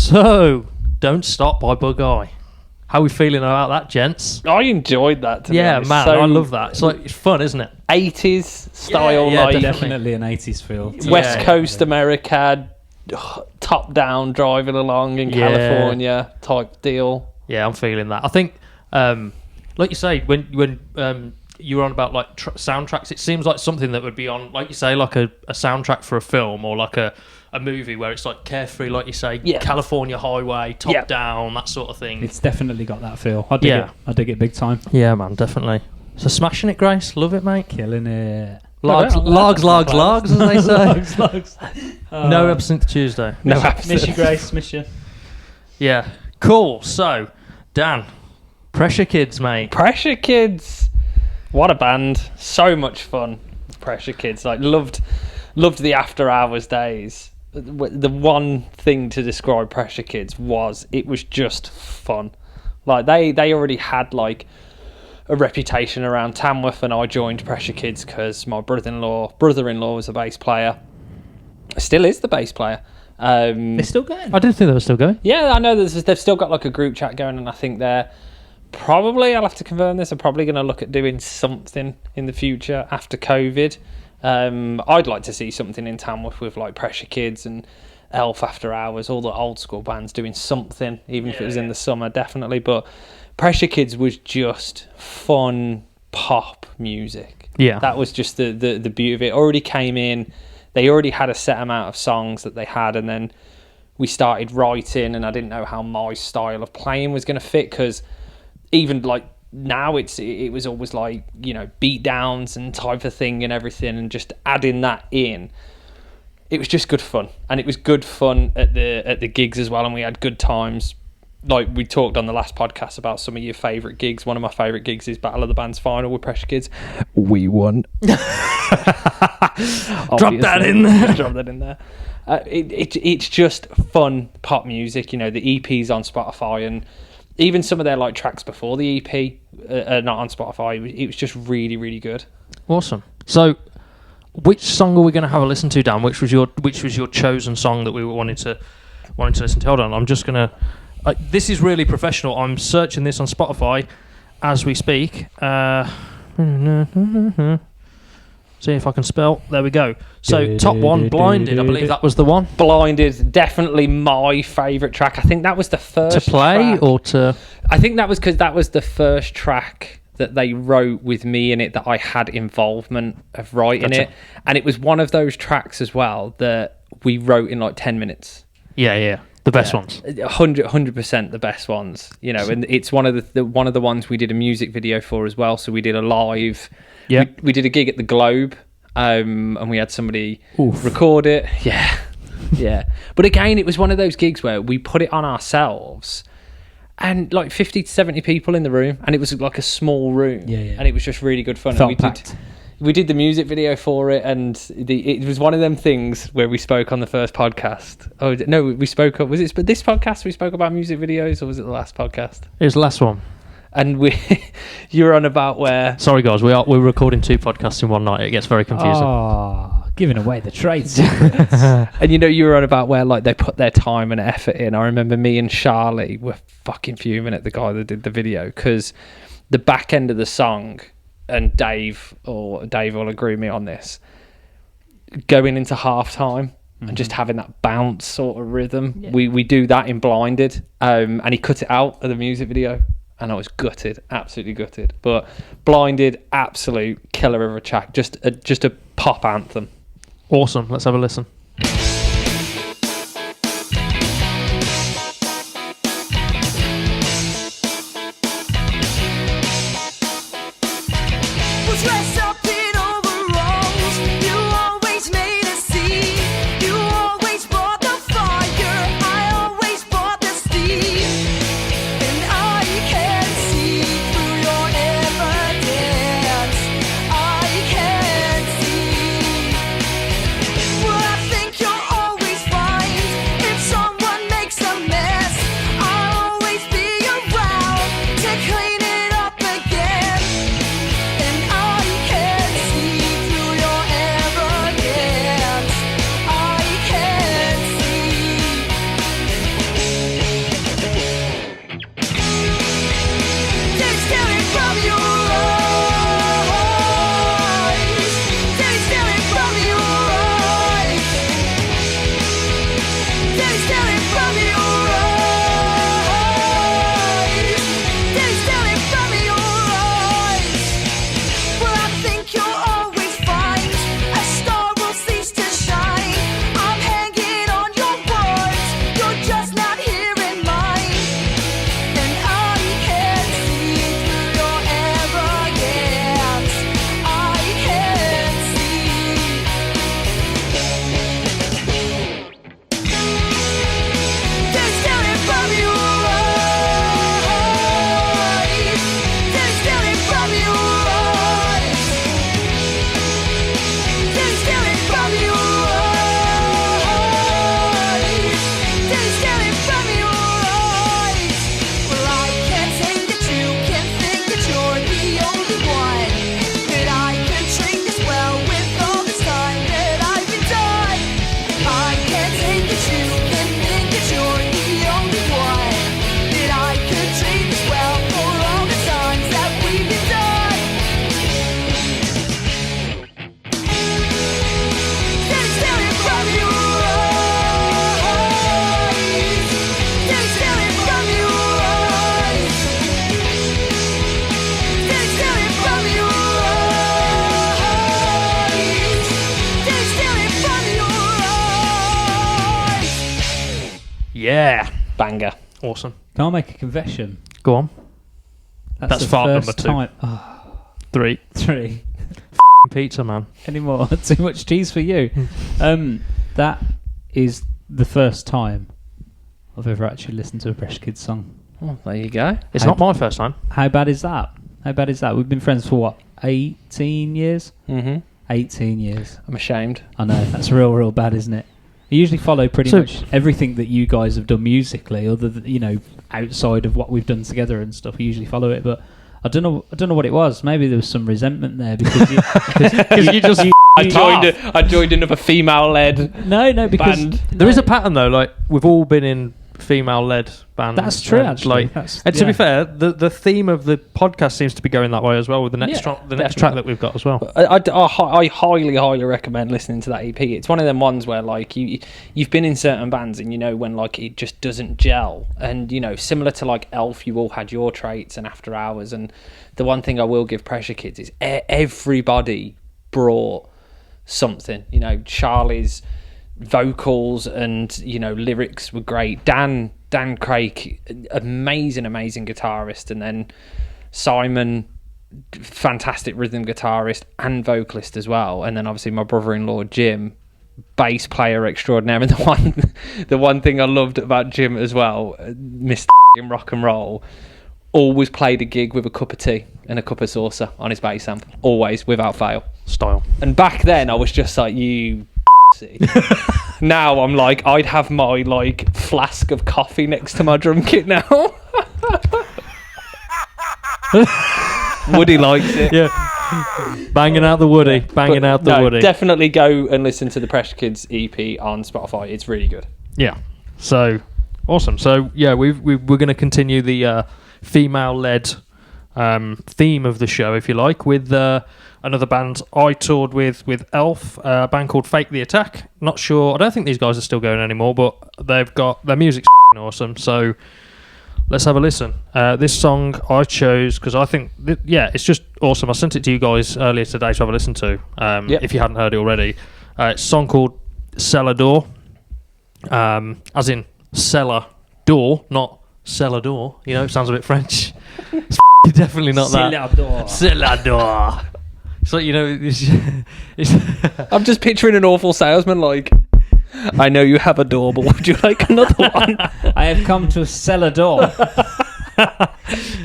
So, Don't Stop by Bugeye. How are we feeling about that, gents? I enjoyed that. To be honest. Man, So I love that. It's fun, isn't it? 80s style, Yeah, like Definitely an 80s feel. West Yeah. Coast America, top down, driving along in California type deal. Yeah, I'm feeling that. I think, like you say, when you were on about like soundtracks, it seems like something that would be on, like you say, like a soundtrack for a film or like a movie where it's like carefree, like you say, California highway, top down, that sort of thing. It's definitely got that feel. I dig it. I dig it big time. Yeah, man, definitely. So smashing it, Grace. Love it, mate. Killing it. Logs, as they say. Logs. No Absinthe Tuesday. No, Miss you, Grace. Miss you. Yeah. Cool. So, Dan, Pressure Kids, mate. Pressure Kids, what a band! So much fun. Pressure Kids, like loved the after hours days. The one thing to describe Pressure Kids was it was just fun. Like they already had like a reputation around Tamworth, and I joined Pressure Kids because my brother-in-law was a bass player. Still is the bass player. They're still going. I didn't think they were still going. Yeah, I know they've still got like a group chat going, and I think they're probably, I'll have to confirm this, I'm probably going to look at doing something in the future after COVID. I'd like to see something in Tamworth with like Pressure Kids and Elf After Hours, all the old school bands doing something, even if it was in the summer, definitely. But Pressure Kids was just fun pop music. Yeah. That was just the beauty of it. Already came in, they already had a set amount of songs that they had, and then we started writing, and I didn't know how my style of playing was going to fit, because even like now it was always like, you know, beat downs and type of thing and everything, and just adding that in, it was just good fun. And it was good fun at the gigs as well, and we had good times. Like we talked on the last podcast about some of your favourite gigs. One of my favourite gigs is Battle of the Bands final with Pressure Kids. We won. Drop that in there. Drop that in there. It's just fun pop music. You know, the EP's on Spotify, and even some of their like tracks before the EP are not on Spotify. It was just really, really good. Awesome. So, which song are we going to have a listen to, Dan? Which was your chosen song that we wanted to listen to? Hold on, I'm just going to. This is really professional. I'm searching this on Spotify as we speak. See if I can spell. There we go. So top one, Blinded. I believe that was the one. Blinded, definitely my favourite track. I think that was the first to play track. Or to. I think that was because that was the first track that they wrote with me in it that I had involvement of writing it, and it was one of those tracks as well that we wrote in like 10 minutes. Yeah. The best ones. 100% the best ones, you know, and it's one of the ones we did a music video for as well. So we did a live, we did a gig at the Globe, and we had somebody record it. Yeah. But again, it was one of those gigs where we put it on ourselves, and like 50 to 70 people in the room, and it was like a small room, and it was just really good fun. Felt packed. We did the music video for it, and it was one of them things where we spoke on the first podcast. Oh no, we spoke. Was it this podcast we spoke about music videos, or was it the last podcast? It was the last one. And you were on about where. Sorry guys, we're recording 2 podcasts in one night. It gets very confusing. Oh, giving away the trade. And you were on about where like they put their time and effort in. I remember me and Charlie were fucking fuming at the guy that did the video, because the back end of the song. And Dave will agree with me on this, going into half time and just having that bounce sort of rhythm. We do that in Blinded, and he cut it out of the music video, and I was gutted, absolutely gutted. But Blinded, absolute killer of a track, just a pop anthem. Awesome. Let's have a listen. Think you're Yeah. Banger. Awesome. Can I make a confession? Go on. That's the fart first number 2. time. Oh, 3. 3. Pizza, man. Any more? Too much cheese for you. That is the first time I've ever actually listened to a Fresh Kids song. Oh, there you go. It's not my first time. How bad is that? We've been friends for what? 18 years? Mm-hmm. 18 years. I'm ashamed. I know, that's real bad, isn't it? I usually follow pretty much everything that you guys have done musically, other than, outside of what we've done together and stuff. I usually follow it, but I don't know what it was. Maybe there was some resentment there because you just. I joined another female-led No, because band. There is a pattern though. Like we've all been in female-led bands. That's true, and, actually. And to be fair, the theme of the podcast seems to be going that way as well with the next track that we've got as well. I highly recommend listening to that EP. It's one of them ones where like you've been in certain bands and you know when like it just doesn't gel, and similar to like Elf, you all had your traits and After Hours, and the one thing I will give Pressure Kids is everybody brought something. Charlie's vocals and lyrics were great. Dan Craig, amazing guitarist, and then Simon, fantastic rhythm guitarist and vocalist as well, and then obviously my brother-in-law Jim, bass player extraordinaire. And the one thing I loved about Jim as well, Mr. in rock and roll, always played a gig with a cup of tea and a cup of saucer on his bass amp, always, without fail. Style. And back then I was just like, you now I'm like, I'd have my like flask of coffee next to my drum kit now. Woody likes it. Yeah. Banging out the Woody. Woody. Definitely go and listen to the Pressure Kids EP on Spotify. It's really good. Yeah. So awesome. So yeah, we're going to continue the female-led theme of the show, if you like, with another band I toured with Elf, a band called Fake the Attack. Not sure. I don't think these guys are still going anymore, but they've got their music's awesome. So let's have a listen. This song I chose because I think, it's just awesome. I sent it to you guys earlier today to have a listen to, if you hadn't heard it already. It's a song called Cellar Door, as in cellar door, not cellar door. It sounds a bit French. It's definitely not that. Cellar door. So, it's I'm just picturing an awful salesman like, I know you have a door, but would you like another one? I have come to sell a door. No.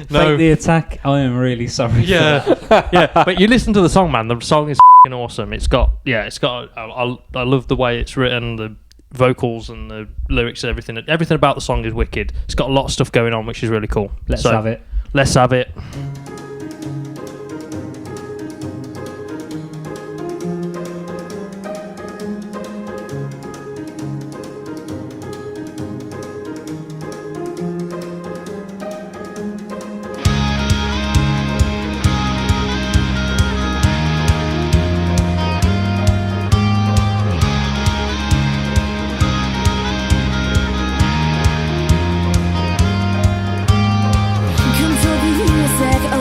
Fake the Attack. I am really sorry. Yeah, yeah. But you listen to the song, man. The song is awesome. It's got. I love the way it's written, the vocals and the lyrics, everything. Everything about the song is wicked. It's got a lot of stuff going on, which is really cool. Let's have it. Let's have it. Come talk with you a sec.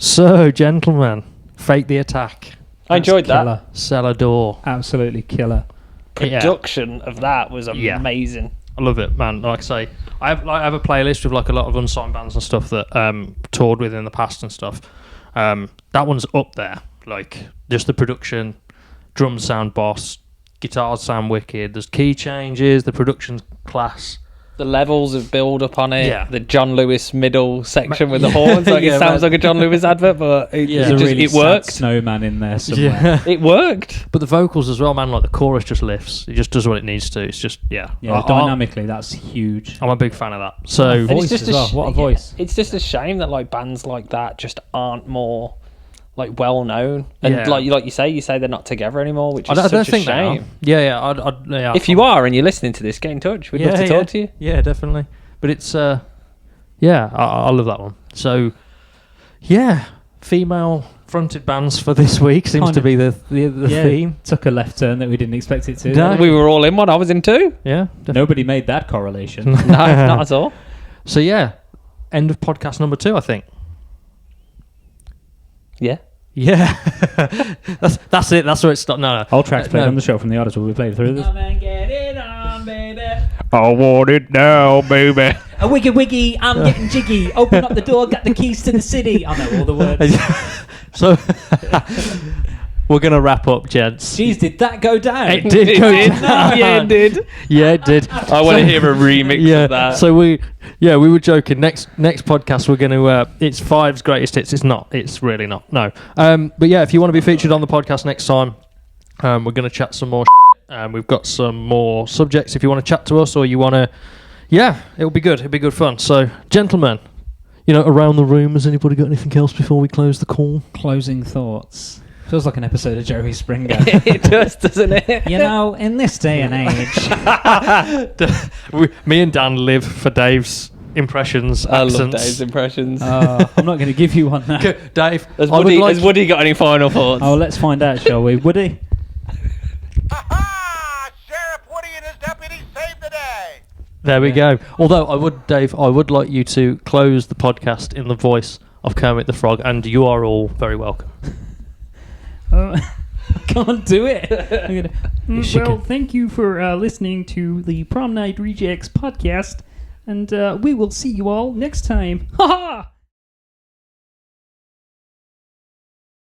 So, gentlemen, Fake the Attack. I enjoyed that. Killer. Cellar Door. Absolutely killer. Production of that was amazing. I love it, man. Like I say, I have a playlist with like a lot of unsigned bands and stuff that toured with in the past and stuff. That one's up there. Like, just the production, drums sound boss, guitars sound wicked, there's key changes, the production's class. The levels of build up on it, Yeah. the John Lewis middle section with the horns, like it sounds like a John Lewis advert, but There's a really it worked. sad snowman in there somewhere. Yeah. It worked. But the vocals as well, man, like the chorus just lifts. It just does what it needs to. It's just, Yeah, I- dynamically, that's huge. I'm a big fan of that. So, And Voice as well. What a voice. It's just a shame that like bands like that just aren't more like well known, and Yeah. like you say they're not together anymore, which is I such don't a think they are. shame. Yeah. If you are and you're listening to this, get in touch. We'd love to talk to you. Yeah, definitely. But it's, I love that one. So, yeah, female fronted bands for this week seems Kind to of- be the theme. Took a left turn that we didn't expect it to. No. We were all in one. I was in two. Yeah. Nobody made that correlation. No, not at all. So, yeah, end of podcast number 2, I think. Yeah. Yeah. that's it. That's where it stopped. No. All tracks played no. on the show from the artist will be played through this. Come and get it on, baby. I want it now, baby. A wiggy wiggy, I'm getting jiggy. Open up the door, got the keys to the city. I know all the words. So, we're going to wrap up, gents. Jeez, did that go down? It did go down. Yeah, it did. Yeah, it did. I want to hear a remix of that. So we were joking. Next podcast we're going to. It's Five's greatest hits. It's not. It's really not. No. But yeah, if you want to be featured on the podcast next time, we're going to chat some more. We've got some more subjects. If you want to chat to us or you want to, it'll be good. It'll be good fun. So, gentlemen, around the room, has anybody got anything else before we close the call? Closing thoughts. Feels like an episode of Jerry Springer. It does, doesn't it? You know, in this day and age, Me and Dan live for Dave's impressions, I accents. love Dave's impressions. I'm not going to give you one now. Dave, Has I would like- Woody got any final thoughts? Oh, let's find out, shall we? Woody? Ha-ha! Sheriff Woody and his deputies saved the day! There we go. Although I would like you to close the podcast in the voice of Kermit the Frog, and you are all very welcome. I can't do it. Yes, you well, can. thank you for listening to the Prom Night Rejects podcast, and we will see you all next time. Ha ha!